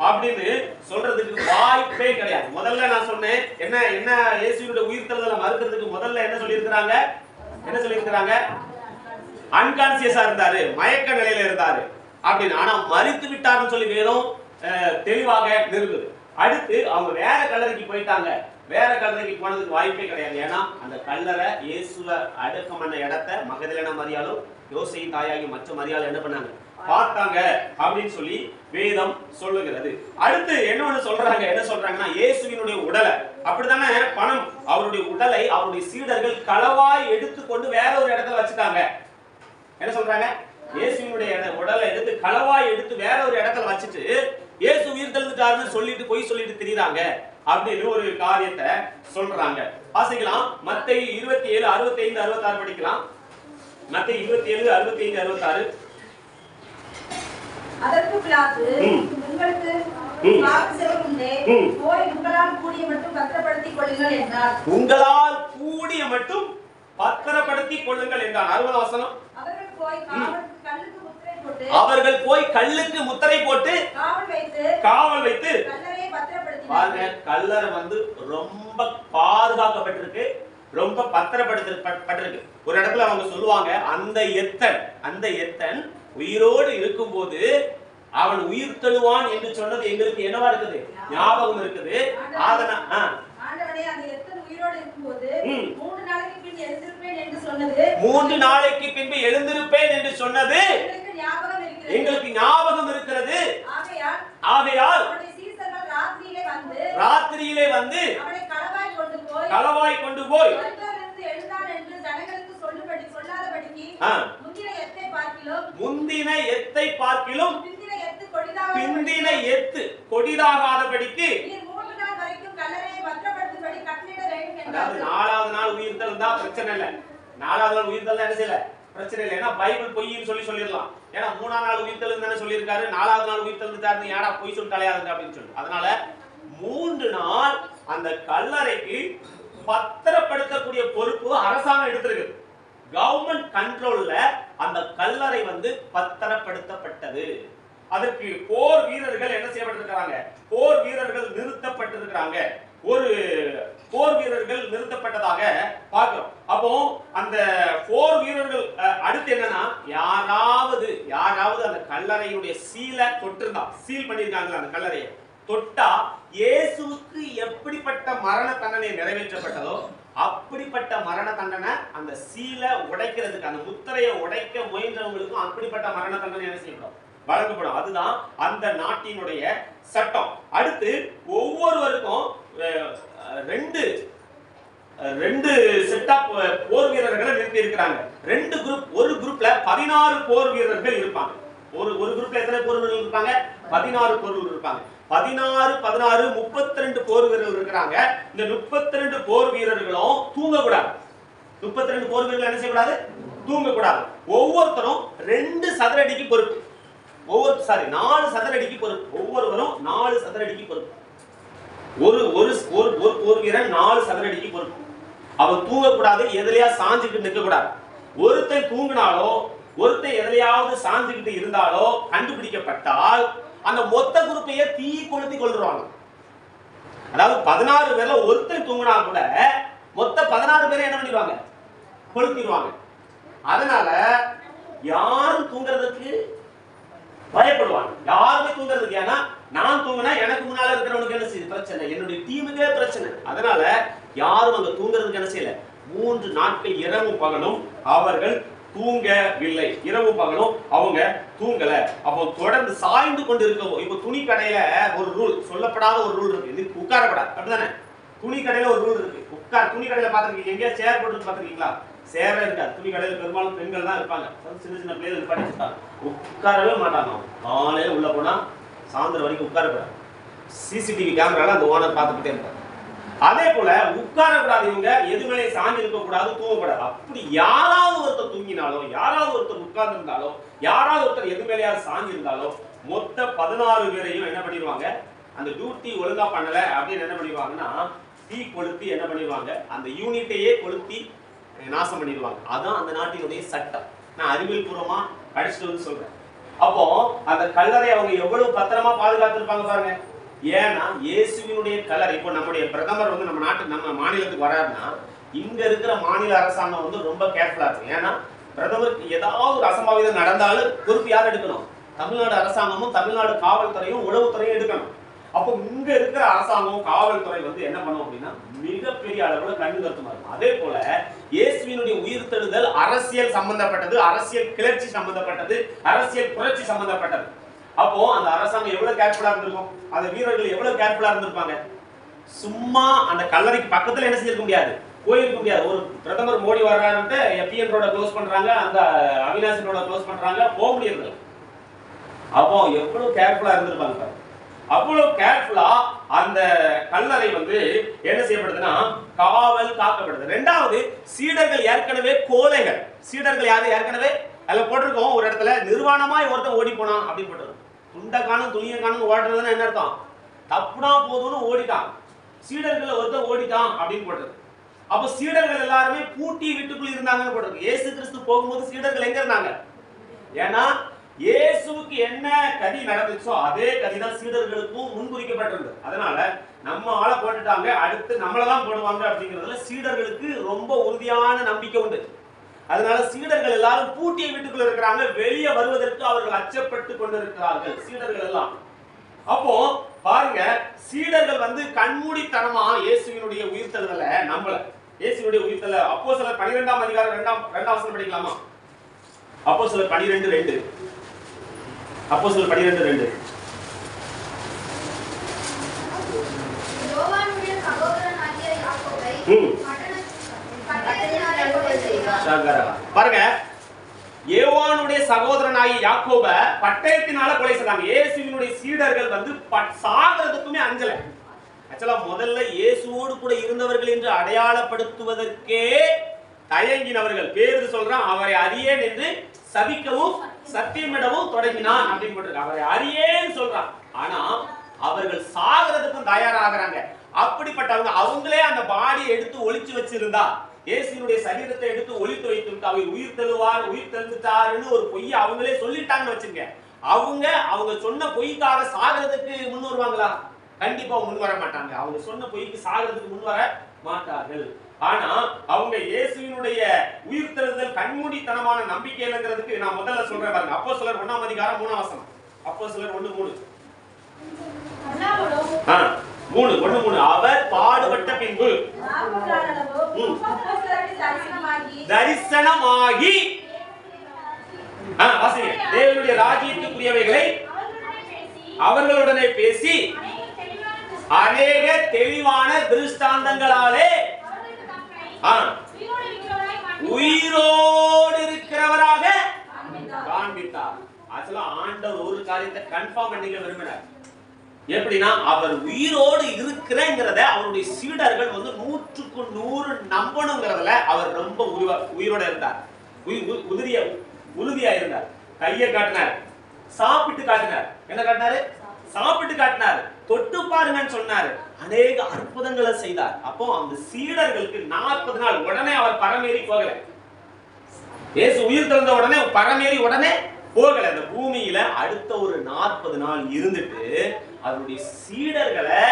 அப்படின்னு சொல்றதுக்கு வாய்ப்பே கிடையாது. முதல்ல நான் சொன்னேன், என்ன இயேசுவோட உயிர்த்தெழுதலை மறுக்கிறதுக்கு முதல்ல என்ன சொல்லியிருக்கிறாங்க, அன்கான்சியஸா இருந்தாரு, மயக்க நிலையில இருந்தாரு அப்படின்னு. ஆனா மரித்து விட்டாருன்னு சொல்லி வேதம் தெளிவாக நிறுவுது. அடுத்து அவங்க வேற கல்லறைக்கு போயிட்டாங்க. வேற கல்லறைக்கு போனதுக்கு வாய்ப்பே கிடையாது. ஏன்னா அந்த கல்லறை இயேசுவை அடக்கம் பண்ண இடத்தை மகதலேனா மரியாளும் யோசேயின் தாயாகி மற்ற மரியாள் என்ன பண்ணாங்க, பார்த்தாங்க அப்படின்னு சொல்லி வேதம் சொல்லுகிறது. அடுத்து என்ன சொல்றாங்கன்னா, இயேசுவினுடைய உடலை அப்படித்தானே பணம், அவருடைய உடலை அவருடைய சீடர்கள் களவாய் எடுத்துக்கொண்டு வேற ஒரு இடத்துல வச்சுட்டாங்க. என்ன சொல்றாங்க, இயேசுவினுடைய உடலை எடுத்து களவாய் எடுத்து வேற ஒரு இடத்துல வச்சுட்டு இயேசு உயிர்த்தெழுந்துட்டாருன்னு சொல்லிட்டு போய் சொல்லிட்டு திரிறாங்க அப்படின்னு ஒரு காரியத்தை சொல்றாங்க. வாசிக்கலாம். மத்தேயு 27:65-66 படிக்கலாம். மத்தேயு 27:65-66. அதற்கு பிலாத்து, உங்களுக்கு போய் உங்களால் கூடிய மட்டும் பத்திரப்படுத்திக் கொள்ளுங்கள் என்றார். உங்களால் கூடிய மட்டும் பத்திரப்படுத்திக் கொள்ளுங்கள் என்றார். 60 வசனம். அவர்கள் போய் கல்லுக்கு முத்திரை போட்டு காவல் வைத்து பாருங்க, கல்லறை வந்து ரொம்ப பாதுகாக்கப்பட்டிருக்கு, ரொம்ப பத்திரப்படுத்தப்பட்டிருக்கு. ஒரு இடத்துல அவங்க சொல்லுவாங்க, அந்த எத்தன் உயிரோடு இருக்கும் போது அவன் உயிர் தழுவான் என்று சொன்னது எங்களுக்கு என்னவா இருக்குது, ஞாபகம் இருக்குது. ஆண்டவரே, அந்த எத்தன் உயிரோடு இருக்கும்போது 3 நாளைக்கு பின் எழுந்திருப்பேன் என்று சொன்னது, 3 நாளைக்கு பின்பு எழுந்திருப்பேன் என்று சொன்னது எங்களுக்கு ஞாபகம் இருக்கிறது. ஆகையால் ராத்திரியிலே வந்து அவனை களவாய் கொண்டு போய் எழுந்தான் என்று ஜனங்களுக்கு சொல்லாதபடிக்கு முந்தின எத்தை பார்க்கிலும் பிந்தின எத்து கொடிதாகாதபடிக்கு 3 நாள் வரைக்கும் கல்லறையை பத்திரப்படுத்தும்படி கட்டளையிட வேண்டும் என்றார். 4வது நாள் உயிர்த்தல் தான் பிரச்சனை இல்ல. 4வது நாள் உயிர்த்தல் என்ன செய்யல, பிரச்சனை இல்லை. ஏன்னா பைபிள் பொய்ன்னு சொல்லிடலாம். ஏன்னா 3ஆம் நாள் உயிர்த்தல் தானே சொல்லியிருக்காரு, 4வது நாள் உயிர்த்தல் தான் ஏடா பொய் சொல்லிட்டாலையாதுங்க அப்படின்னு சொல்லி. அதனால 3 நாள் அந்த கல்லறைக்கு பத்திரப்படுத்தக்கூடிய பொறுப்பு அரசாங்கம் எடுத்திருக்கு. கவர்மெண்ட் கண்ட்ரோல்ல அந்த கல்லறை வந்து பத்திரப்படுத்தப்பட்டது. அதற்கு போர் வீரர்கள் என்ன செய்யப்பட்டிருக்காங்க, போர் வீரர்கள் நிறுத்தப்பட்டிருக்கிறாங்க. ஒரு போர் வீரர்கள் நிறுத்தப்பட்டதாக பார்க்கிறோம். அப்போ அந்த போர் வீரர்கள் அடுத்து என்னன்னா, யாராவது அந்த கல்லறையுடைய சீலை தொட்டிருந்தா, சீல் பண்ணிருக்காங்களா அந்த கல்லறையை தொட்டா, இயேசுவுக்கு எப்படிப்பட்ட மரண தண்டனை நிறைவேற்றப்பட்டதோ அப்படிப்பட்ட மரண தண்டனை அந்த சீலை உடைக்கிறதுக்கு, அந்த முத்திரையை உடைக்க முயன்றவங்களுக்கும் அப்படிப்பட்ட மரண தண்டனை என்ன செய்யப்படும், வழங்கப்படும். அதுதான் அந்த நாட்டினுடைய சட்டம். அடுத்து ஒவ்வொருவருக்கும் ரெண்டு செட் ஆஃப் போர் வீரர்களை நிறுத்தி இருக்கிறாங்க. 2 குரூப். ஒரு குரூப்ல 16 போர் வீரர்கள் இருப்பாங்க. ஒரு குரூப்ல எத்தனை போர் வீரர்கள் இருப்பாங்க, 14 போர் வீரர்கள் இருப்பாங்க. 16 16 32 போர் வீரர்கள் இருக்கிறாங்க. இந்த 32 போர் வீரர்களும் தூங்கக்கூடாது. 32 போர் வீரர்கள் என்ன செய்யக்கூடாது, தூங்கக்கூடாது. ஒவ்வொருத்தரும் 2 சதுரடிக்கு பொறுப்பு. 4 சதுரடிக்கு பொறுப்பு. ஒவ்வொருவரும் 4 சதுரடிக்கு பொறுப்பு. ஒரு போர் வீரன் 4 சதுரடிக்கு பொறுப்பு. அவன் தூங்கக்கூடாது, எதுலையா சாஞ்சுக்கிட்டு நிற்க கூடாது. ஒருத்தன் தூங்கினாலோ ஒருத்தன் எதுலையாவது சாஞ்சுக்கிட்டு இருந்தாலோ கண்டுபிடிக்கப்பட்டால் அந்த மொத்த குரூப்பையே தீ கொளுத்தி கொள்ளுவாங்க. அதாவது 16 பேர்ல ஒருத்தன் தூங்கினா கூட மொத்த 16 பேரை என்ன பண்ணிடுவாங்க, கொளுத்திடுவாங்க. அதனால யாரும் தூங்குறதுக்கு பயப்படுவாங்க, யாருமே தூங்குறதுக்கு. ஏன்னா நான் தூங்கினா எனக்கு முன்னால இருக்கிறவனுக்கு என்ன செய்யுது பிரச்சனை, என்னுடைய டீமுக்கே பிரச்சனை. அதனால யாரும் அங்க தூங்குறதுக்கு என்ன செய்யல. 3 நாட்கள் இரவும் பகலும் அவர்கள் தூங்கவில்லை. இரவும் பகலும் அவங்க தூங்கல. அப்போ தொடர்ந்து சாய்ந்து கொண்டு இருக்கவும். இப்போ துணி கடையில ஒரு ரூல், சொல்லப்படாத ஒரு ரூல் இருக்கு, இது உட்காரப்படாது, அப்படிதானே? துணி கடையில ஒரு ரூல் இருக்கு. துணி கடையில பாத்துருக்கீங்க, எங்கேயா சேர் போட்டு பாத்துருக்கீங்களா? சேர இருக்காது. துணி கடையில பெரும்பாலும் பெண்கள் தான் இருப்பாங்க. சின்ன பிள்ளைகள் படிச்சுட்டாங்க, உட்காரவே மாட்டாங்க. காலையில உள்ள போனா சாயந்தரம் வரைக்கும் உட்காரக்கூடாது. சிசிடிவி கேமரால அந்த ஓனர் பார்த்துக்கிட்டே இருப்பாங்க. அதே போல உட்காரக்கூடாது, இவங்க எது மேலே சாஞ்சி இருக்க கூடாது, தூங்கக்கூடாது. அப்படி யாராவது ஒருத்தர் தூங்கினாலோ, யாராவது ஒருத்தர் உட்கார்ந்து இருந்தாலோ, யாராவது ஒருத்தர் எது மேலேயாவது சாஞ்சி இருந்தாலோ மொத்த 16 பேரையும் என்ன பண்ணிடுவாங்க, அந்த டியூட்டி ஒழுங்கா பண்ணல அப்படின்னு என்ன பண்ணிடுவாங்கன்னா தீ கொளுத்தி என்ன பண்ணிடுவாங்க, அந்த யூனிட்டையே கொளுத்தி நாசம் பண்ணிடுவாங்க. அதான் அந்த நாட்டினுடைய சட்டம். நான் அறிவியல் பூர்வமா படிச்சுட்டு வந்து சொல்றேன். அப்போ அந்த கல்லறை அவங்க எவ்வளவு பத்திரமா பாதுகாத்திருப்பாங்க பாருங்க. ஏன்னா இயேசுவினுடைய கல்லறை. இப்போ நம்முடைய பிரதமர் வந்து நம்ம மாநிலத்துக்கு வராருன்னா இங்க இருக்கிற மாநில அரசாங்கம் வந்து ரொம்ப கேர்ஃபுல்லா இருக்கு. ஏன்னா பிரதமருக்கு ஏதாவது ஒரு அசம்பாவிதம் நடந்தாலும் பொறுப்பு யார் எடுக்கணும்? தமிழ்நாடு அரசாங்கமும் தமிழ்நாடு காவல்துறையும் உளவுத்துறையும் எடுக்கணும். அப்போ இங்க இருக்கிற அரசாங்கம் காவல்துறை வந்து என்ன பண்ணும் அப்படின்னா மிகப்பெரிய அளவுல கண்ணு கருத்துமா இருக்கும். அதே போல இயேசுவினுடைய உயிர்த்தெழுதல் அரசியல் சம்பந்தப்பட்டது, அரசியல் கிளர்ச்சி சம்பந்தப்பட்டது, அரசியல் புரட்சி சம்பந்தப்பட்டது. அப்போ அந்த அரசாங்கம் எவ்வளவு கேர்ஃபுல்லா இருந்திருக்கும், அந்த வீரர்கள் எவ்வளவு கேர்ஃபுல்லா இருந்திருப்பாங்க. சும்மா அந்த கல்லறைக்கு பக்கத்துல என்ன செய்ய முடியாது, போயிருக்க முடியாது. ஒரு பிரதமர் மோடி வர்றாருன்ட்டு பிஎன் ரோட க்ளோஸ் பண்றாங்க, அந்த அவினாசி ரோட க்ளோஸ் பண்றாங்க, போக முடியாது. அப்போ எவ்வளவு கேர்ஃபுல்லா இருந்திருப்பாங்க. அவ்வளவு கேர்ஃபுல்லா அந்த கல்லறை வந்து என்ன செய்யப்படுதுன்னா காவல் காக்கப்படுது. ரெண்டாவது, சீடர்கள் ஏற்கனவே கோழைகள். சீடர்கள் யாரு ஏற்கனவே அதுல போட்டிருக்கோம் ஒரு இடத்துல, நிர்வாணமாய் ஒருத்தன் ஓடி போனான் அப்படின்னு போட்டிருக்கோம். துண்டை காணும் துணியை காணும் ஓடுறதுன்னா என்ன அர்த்தம்? தப்புனா போதும்னு ஓடிட்டான். சீடர்கள் ஒருத்தர் ஓடிட்டான் அப்படின்னு போடுறது. அப்ப சீடர்கள் எல்லாருமே பூட்டி வீட்டுக்குள்ள இருந்தாங்கன்னு போடுறது. இயேசு கிறிஸ்து போகும்போது சீடர்கள் எங்க இருந்தாங்க? ஏன்னா இயேசுவுக்கு என்ன கதி நடந்துச்சோ அதே கதி தான் சீடர்களுக்கும் முன்குறிக்கப்பட்டிருந்தது. அதனால நம்ம ஆளை போட்டுட்டாங்க, அடுத்து நம்மளதான் போடுவாங்க அப்படிங்கிறதுல சீடர்களுக்கு ரொம்ப உறுதியான நம்பிக்கை உண்டு. அதனால சீடர்கள் எல்லாரும் பூட்டிய வீட்டுக்குள்ள இருக்கிறாங்க. வெளியே வருவதற்கு அவர்கள் அச்சப்பட்டு கொண்டிருக்கிறார்கள் சீடர்கள் எல்லாம். அப்போ பாருங்க, சீடர்கள் கண்மூடித்தனமா இயேசுவினுடைய உயிர்த்தெழுதலை நம்பல. இயேசுவினுடைய உயிர்த்தெழுதலை அப்போஸ்தலர் 12ஆம் அதிகாரம் 2ஆம் வசனம் படிக்கலாமா? அப்போஸ்தலர் 12:2. அப்போஸ்தலர் 12:2. யோவானுடைய சகோதரனாகிய யாக்கோபை பாருங்க, யோவானுடைய சகோதரனாகிய யாக்கோப பட்டயத்தினால கொலை செய்தாங்க. இயேசுவினுடைய சீடர்கள் சாகிறதுக்குமே அஞ்சல. ஆக்சுவலா முதல்ல இயேசுவோடு கூட இருந்தவர்கள் என்று அடையாளப்படுத்துவதற்கே தயங்கினவர்கள். பேரு சொல்றான், அவரை அறியேன் என்று சபிக்கவும் சத்தியமிடவும் தொடங்கினான் அப்படின்னு போட்டிருக்காங்க. அவரை அறியேன்னு சொல்றான். ஆனா அவர்கள் சாகிறதுக்கும் தயாராகிறாங்க. அப்படிப்பட்டவங்க அவங்களே அந்த பாடியை எடுத்து ஒளிச்சு வச்சிருந்தா, இயேசுவினுடைய சரீரத்தை எடுத்து ஒளித்து வைத்திருந்தா, அவர் உயிர் தெழுந்துட்டாருன்னு ஒரு பொய்யை அவங்களே சொல்லிட்டாங்கன்னு வச்சுங்க, அவங்க சொன்ன பொய்க்காக சாகிறதுக்கு முன் வருவாங்களா? கண்டிப்பா முன் வர மாட்டாங்க. அவங்க சொன்ன பொய்க்கு சாகிறதுக்கு முன் வர மாட்டார்கள். ஆனா அவங்க இயேசுவினுடைய உயிர்த்தெழுதல் கண்மூடித்தனமான நம்பிக்கை இல்லைங்கிறதுக்கு நான் முதல்ல சொல்றேன் பாருங்க. அப்போஸ்தலர் 1ஆம் அதிகாரம் 3ஆம் வசனம். அப்போஸ்தலர் 1:3. அவர் பாடுபட்ட பின்பு தரிசனமாகி தேவனுடைய ராஜ்யத்துக்குரியவைகளை அவர்களுடனே பேசி அநேக தெளிவான திருஷ்டாந்தங்களாலே உயிரோடு இருக்கிறவராக காண்பித்தார். ஆண்டவர் ஒரு காரியத்தை கன்ஃபார்ம் பண்ணிக்க விரும்பினார். எப்படின்னா, அவர் உயிரோடு இருக்கிறங்கிறத அவருடைய சீடர்கள் 100க்கு 100 நம்பணுங்கிறதுல அவர் ரொம்ப உயிரோட இருந்தார். உறுதியா இருந்தார். கையை காட்டினார், சாப்பிட்டு காட்டினார். என்ன காட்டினாரு? சாப்பிட்டு காட்டினார். தொட்டு பாருங்கன்னு சொன்னாரு. அநேக அற்புதங்களை செய்தார். அப்போ அந்த சீடர்களுக்கு 40 நாள் உடனே அவர் பரமேறி போகல. இயேசு உயிர் தெழுந்த உடனே பரமேறி உடனே போகல. அந்த பூமியில அடுத்த ஒரு 40 நாள் இருந்துட்டு அவருடைய சீடர்களை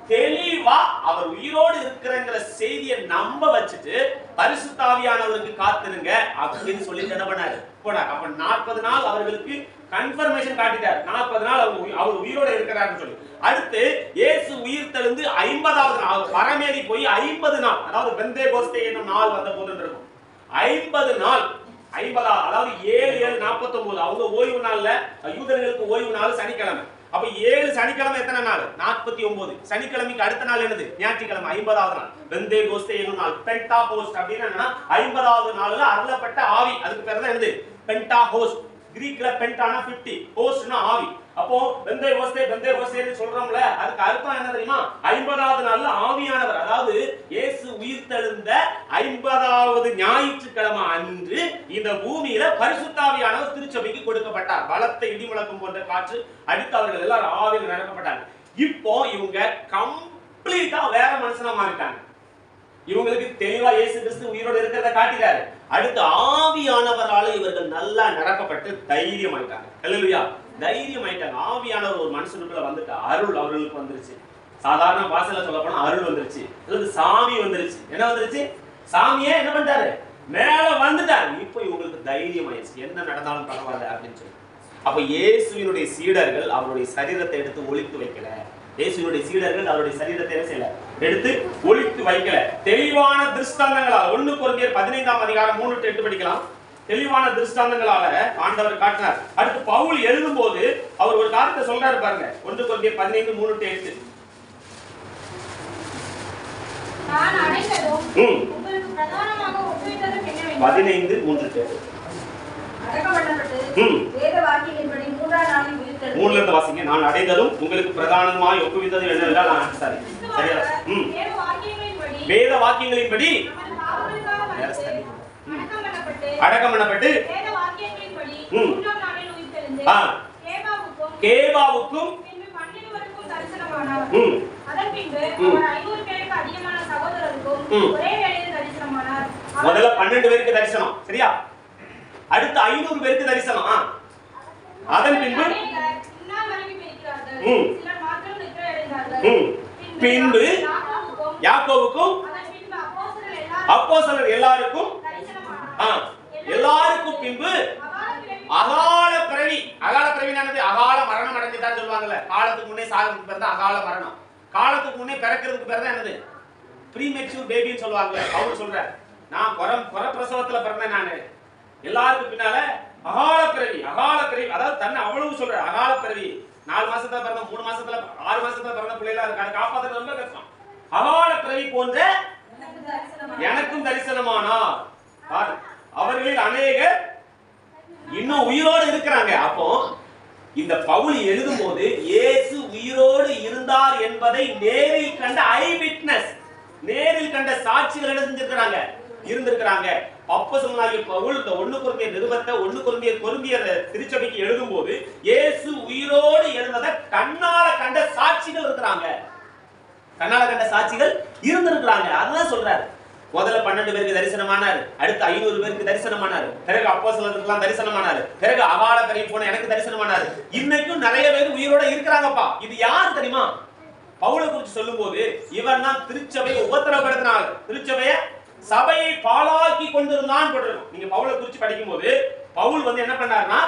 தெளிவா அவர் உயிரோடு இருக்கிறங்கிற செய்தியை நம்ப வச்சுட்டு பரிசுத்த ஆவியானவருக்கு காத்திருங்க அப்படின்னு சொல்லி என்ன பண்ணாரு? போனார். அப்ப 40 நாள் அவர்களுக்கு கன்ஃபர்மேஷன் காட்டிட்டார். 40 நாள் அவர் உயிரோடு இருக்கிறார்னு சொல்லி. அடுத்து இயேசு உயிர் தெழுந்து 50வது நாள் பரமேறி போய் 50 நாள், அதாவது பெந்தேகோஸ்தே என்னும் நாள் வந்த போது இருக்கும். 50 நாள், 50 அதாவது 7-7-49 அவங்க ஓய்வு நாள்ல, யூதர்களுக்கு ஓய்வு நாள் சனிக்கிழமை. அப்ப 7 சனிக்கிழமை எத்தனை நாள்? 49. சனிக்கிழமைக்கு அடுத்த நாள் என்னது? ஞாயிற்றுக்கிழமை 50வது நாள். பெந்தேகோஸ்தே என்னும் நாள். பென்டாகோஸ்ட் அப்படின்னு என்னன்னா 50வது நாள்ல அருளப்பட்ட ஆவி. அதுக்கு பேர் தான் என்னது? பென்டாகோஸ்ட். கிரீக்ல பென்டானா 50, ஹோஸ்ட்னா ஆவி. அப்போ பெந்தேகோஸ்தேன்னு சொல்றோம்ல, அதுக்கு அர்த்தம் என்ன தெரியுமா? 50வது நாள்ல ஆவியானவர், அதாவது இயேசு உயிர்த்தெழுந்த 50வது ஞாயிற்றுக்கிழமை அன்று இந்த பூமியில பரிசுத்த ஆவியானவர் திருச்சபைக்கு கொடுக்கப்பட்டார். பலத்த இடிமுழக்கம் போன்ற காற்று அடித்து அவர்கள் எல்லாரும் ஆவியில் நிரப்பப்பட்டாங்க. இப்போ இவங்க கம்ப்ளீட்டா வேற மனுஷனா மாறிட்டாங்க. இவங்களுக்கு தெளிவா இயேசு கிறிஸ்து உயிரோடு இருக்கிறத காட்டினாரு. அடுத்து ஆவியானவரால இவர்கள் நல்லா நிரப்பப்பட்டு தைரியம் ஆயிட்டாங்க. ஹல்லேலூயா, தைரியம் ஆயிட்டாங்க. ஆவியானவர் ஒரு மனுஷனுக்குள்ள வந்துட்டு அருள் அவர்களுக்கு வந்துருச்சு. சாதாரண பாஷையில சொல்ல போனா அருள் வந்துருச்சு, அல்லது சாமி வந்துருச்சு. என்ன வந்துருச்சு? சாமியே என்ன பண்ணிட்டாரு? மேல வந்துட்டாரு. இப்போ இவங்களுக்கு தைரியம் ஆயிடுச்சு, என்ன நடந்தாலும் பரவாயில்ல அப்படின்னு சொல்லி. அப்ப இயேசுவினுடைய சீடர்கள் அவருடைய சரீரத்தை எடுத்து ஒளித்து வைக்கல. இயேசுவினுடைய சீடர்கள் அவருடைய சரீரத்தை என்ன செய்யல? எடுத்து ஒளித்து வைக்கல. தெளிவான திருஷ்டாந்தங்களால் 1 கொரிந்தியர் 15ஆம் அதிகாரம் 3-8 படிக்கலாம். தெளிவான திருஷ்டாந்தங்களால ஆண்டவர் காட்டினார். அடுத்து பவுல் எழுதும் போது அவர் ஒரு காரியத்தை சொல்றாரு பாருங்க. 1 கொரிந்தியர் 15:3-8. நான் அடைந்ததும் உங்களுக்கு பிரதானமாக ஒப்புவித்ததும் என்னவென்றால் 15:3-8 அடக்கப்பட்டு வேத வாக்கியங்களின்படி 3ஆம் நாளில் உயிர்த்தெழுந்தார். 3ல இருந்து வாசிங்க. நான் அடைந்ததும் உங்களுக்கு பிரதானமாய் ஒப்புவித்தது என்னவென்றால் சரியா? வேத வாக்கியங்களின்படி அடக்கம் பண்ணப்பட்டு கேபாவுக்கும் பின்பு 12 பேருக்கும் தரிசனமானார். அதன் பின்பு அவர் 500 பேருக்கு அதிகமான சகோதரருக்கும் ஒரே வேளையில் தரிசனமானார். முதல்ல 12 பேருக்கு தரிசனம், சரியா? அடுத்து 500 பேருக்கு தரிசனம். அதன் பின்பு சிலர் மாத்திரம் நித்திரை அடைந்தார்கள். பின்பு யாக்கோபுக்கும் அப்போஸ்தலர் எல்லாருக்கும் எல்லாருக்கும் பின்பு அகால பிறவி. அகால பிறவினானது அகால மரணம் அடைஞ்சுதான் சொல்லுவாங்கல்ல. காலத்துக்கு முன்னே சாகிறதுக்கு பேர் தான் அகால மரணம். காலத்துக்கு முன்னே பிறக்கிறதுக்கு பேர் தான் என்னது? ப்ரீமெச்சூர் பேபின்னு சொல்லுவாங்கல்ல. அவர் சொல்றார், நான் குற பிரசவத்துல பிறந்தேன் நானு. எல்லாருக்கும் பின்னால அகால பிறவி. அகால பிறவி அதாவது தன்னை அவ்வளவு சொல்றார். அகால பிறவி 4 மாசத்துல பிறந்த 3 மாசத்துல 6 மாசத்துல பிறந்த பிள்ளைகளா இருக்கு. அதை காப்பாத்துறது ரொம்ப கஷ்டம். அகால பிறவி போன்ற எனக்கும் தரிசனமானார். அவர்களில் அநேகர் இன்னும் உயிரோடு இருக்கிறாங்க. அப்போ இந்த பவுல் எழுதும் போது இயேசு உயிரோடு இருந்தார் என்பதை நேரில் கண்ட ஐ விட்னஸ், நேரில் கண்ட சாட்சிகள் என்ன செஞ்சிருக்கிறாங்க? இருந்திருக்கிறாங்க. அப்போஸ்தலனாகிய பவுல் இந்த 1 கொரிந்தியர் நிருபத்தை 1 கொரிந்தியர் திருச்சபைக்கு எழுதும் போது இயேசு உயிரோடு எழுந்ததை கண்ணால கண்ட சாட்சிகள் இருக்கிறாங்க. கண்ணால கண்ட சாட்சிகள் இருந்திருக்கிறாங்க. அதுதான் சொல்றாரு. முதல்ல 12 பேருக்கு தரிசனமானார், அடுத்து 500 பேருக்கு தரிசனமானார், பிறகு அப்போஸ்தலர்களுக்கு தரிசனமானார், பிறகு அகால பிறவி போன எனக்கு தரிசனமானார். இன்னைக்கும் நிறைய பேர் உயிரோட இருக்கிறாங்கப்பா. இது யார் தெரியுமா? பவுலை குறித்து சொல்லும்போது இவன் தான் திருச்சபையை உபத்திரப்படுத்தினார், திருச்சபையை சபையை பாழாக்கி கொண்டிருந்தான் போட்டிருக்கும். நீங்க பவுலை குறித்து படிக்கும் போது பவுல் என்ன பண்ணார்னா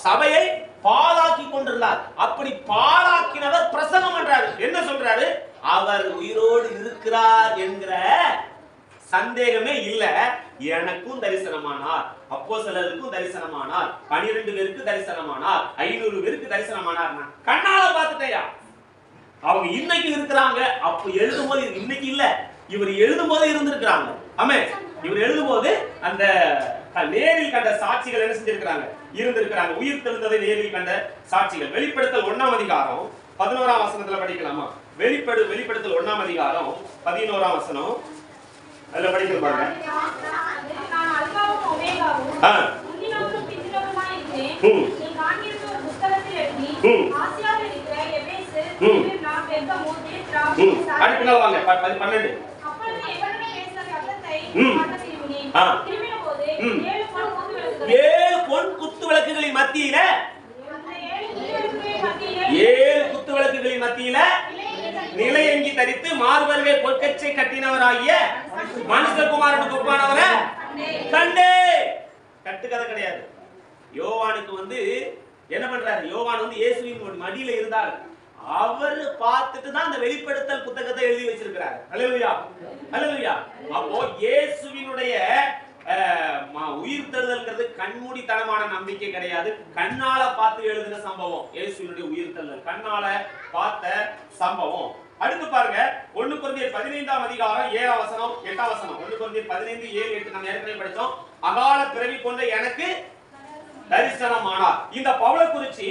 சபையை பாழாக்கி கொண்டிருந்தார். அப்படி பாழாக்கினவர் பிரசங்கம் பண்றாரு. என்ன சொல்றாரு? அவர் உயிரோடு இருக்கிறார் என்கிற சந்தேகமே இல்ல. எனக்கும் தரிசனமானார், அப்போஸ்தலருக்கும் தரிசனமானார், 12 பேருக்கு தரிசனமானார், 500 பேருக்கு தரிசனமானார். கண்ணால பார்த்துட்டேயா. அவங்க இன்னைக்கு இருக்கிறாங்க. அப்ப எழுதும் போது இன்னைக்கு இல்ல, இவர் எழுதும் போது இருந்திருக்கிறாங்க. ஆமென். இவர் எழுதும் போது அந்த நேரில் கண்ட சாட்சிகள் என்ன செஞ்சிருக்கிறாங்க? இருந்திருக்கிறாங்க. உயிர் தெழுந்ததை நேரில் கண்ட சாட்சிகள். வெளிப்படுத்தல் 1ஆம் அதிகாரம் 11ஆம் வசனத்துல படிக்கலாமா? வெளிப்படுத்தல் 1ஆம் அதிகாரம் 11ஆம் வசனம். அதுல படிக்கிறது பாருங்க. நான் அல்பாவும் ஒமேகாவும் முந்தினவரும் பிந்தினவருமாய் இருக்கிறேன். நீ காண்கிற ஒரு புத்தகத்தில் எழுதி ஆசியாவில் இருக்கிற எபேசு, ஸ்மிர்னா, பெர்கமு, தியத்திரா, அடுத்து வாங்க 12. அப்பொழுது எவருமே பேசுகிற சத்தத்தை பார்க்க திரும்பினேன். திரும்பினபோது 7 பொன் குத்து விளக்குகளின் மத்தியில 7 குத்து விளக்குகளின் மத்தியில நிலையங்கி தரித்து மார்பருகே பொற்கச்சை கட்டினவராகிய மனுஷகுமாரனுக்கு ஒப்பானவரை கண்டே. கட்டுக்கதை கிடையாது. யோவானுக்கு என்ன பண்றாரு? யோவான் இயேசுவின் மடியில இருந்தார். அவர் பார்த்துட்டு தான் அந்த வெளிப்படுத்தல் புத்தகத்தை எழுதி வச்சிருக்கிறார். அல்லேலூயா, அல்லேலூயா. அப்போ இயேசுவினுடைய உயிர் தழுதல்ங்கிறது கண்மூடித்தனமான நம்பிக்கை கிடையாது. கண்ணால பார்த்து எழுதின சம்பவம். இயேசுவினுடைய உயிர் தழுதல் கண்ணால பார்த்த சம்பவம். அடுத்து பாருங்க 1 கொரிந்தியர் 15ஆம் அதிகாரம் 7ஆம் வசனம் 8ஆம் வசனம். 1 கொரிந்தியர் 15 7 8 நம்ம ஏற்கனவே படிச்சோம். அகால பிறவி கொண்ட எனக்கு தரிசனமானார். இந்த பவுலை குறிச்சி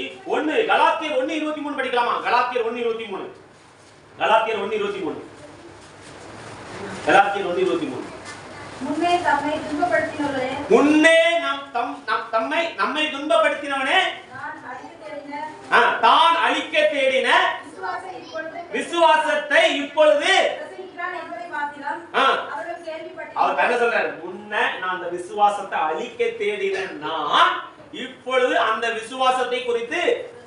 கலாத்தியர் 1:23 படிக்கலாமா? கலாத்தியர் 1:23. கலாத்தியர் 1:23. கலாத்தியர் 1:23. முன்னே நம்மை துன்பப்படுத்தினவனே தான் அழிக்க தேடின விசுவாசத்தை இப்பொழுது அவர் என்ன சொல்றாரு? முன்ன நான் அந்த விசுவாசத்தை அழிக்க தேடின நான் இப்பொழுது அந்த விசுவாசத்தை குறித்து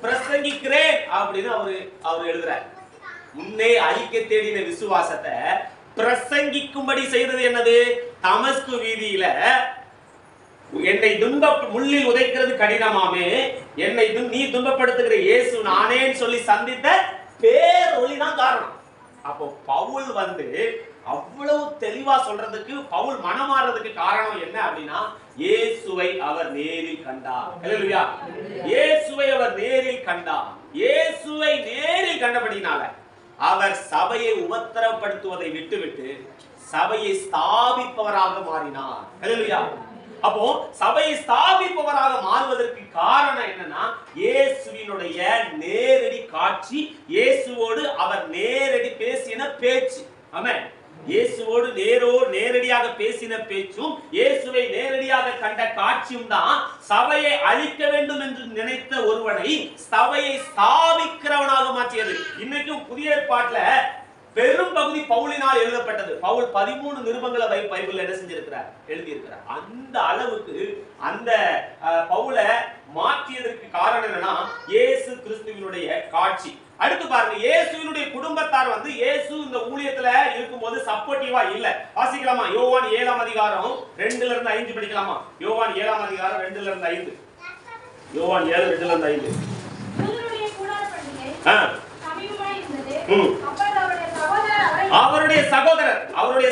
பிரசங்கிக்கிறேன் அப்படின்னு அவர் எழுதுறார். முன்னே அழிக்க தேடின விசுவாசத்தை பிரசங்கிக்கும்படி செய்தது என்னது? தமஸ்கு வீதியில என்னை முள்ளில் உதைக்கிறது கடினமாமே, என்னை நீ துன்பப்படுத்துகிற இயேசு நானேன்னு சொல்லி சந்தித்த பேரொளி தான் காரணம். அப்போ பவுல் அவ்வளவு தெளிவா சொல்றதுக்கு, பவுல் மனமாறதுக்கு காரணம் என்ன அப்படின்னா, இயேசுவை அவர் நேரில் கண்டார். அல்லேலூயா. இயேசுவை அவர் நேரில் கண்டார். இயேசுவை நேரில் கண்டபடினால அவர் சபையை உபத்திரப்படுத்துவதை விட்டுவிட்டு சபையை ஸ்தாபிப்பவராக மாறினார். அல்லேலூயா. அப்போ சபையை ஸ்தாபிப்பவராக மாறுவதற்கு காரணம் என்னன்னா, இயேசுவினுடைய நேரடி காட்சி, இயேசுவோடு அவர் நேரடி பேசின பேச்சு. ஆமென். இயேசுவோடு நேரடியாக பேசின பேச்சும் இயேசுவை நேரடியாக கண்ட காட்சியும் தான் சபையை அழிக்க வேண்டும் என்று நினைத்த ஒருவனை சபையை ஸ்தாபிக்கிறவனாக மாற்றியது. இன்னைக்கும் புதிய ஏற்பாட்டுல பெரும் பகுதி பவுலினால் எழுதப்பட்டது. பவுல் 13 நிருபங்களை பைபிள்ல என்ன செஞ்சிருக்கிறார், எழுதியிருக்கிறார். அந்த அளவுக்கு அந்த பவுலை மாற்றியதற்கு காரணம் என்னன்னா இயேசு கிறிஸ்துவினுடைய காட்சி. அடுத்து பாருங்க, இயேசுவினுடைய குடும்பத்தார் வந்து இயேசு இந்த ஊழியத்துல இருக்கும்போது சப்போர்ட்டிவா இல்ல. வாசிக்கலாமா? யோவான் 7ஆம் அதிகாரம் 2ல இருந்து 5 படிக்கலாமா? யோவான் 7ஆம் அதிகாரம் 2ல இருந்து 5. யோவான் 7 2ல இருந்து 5. யூதருடைய கூடார பண்டிகை சமீபமாய் இருந்தது. அவருடைய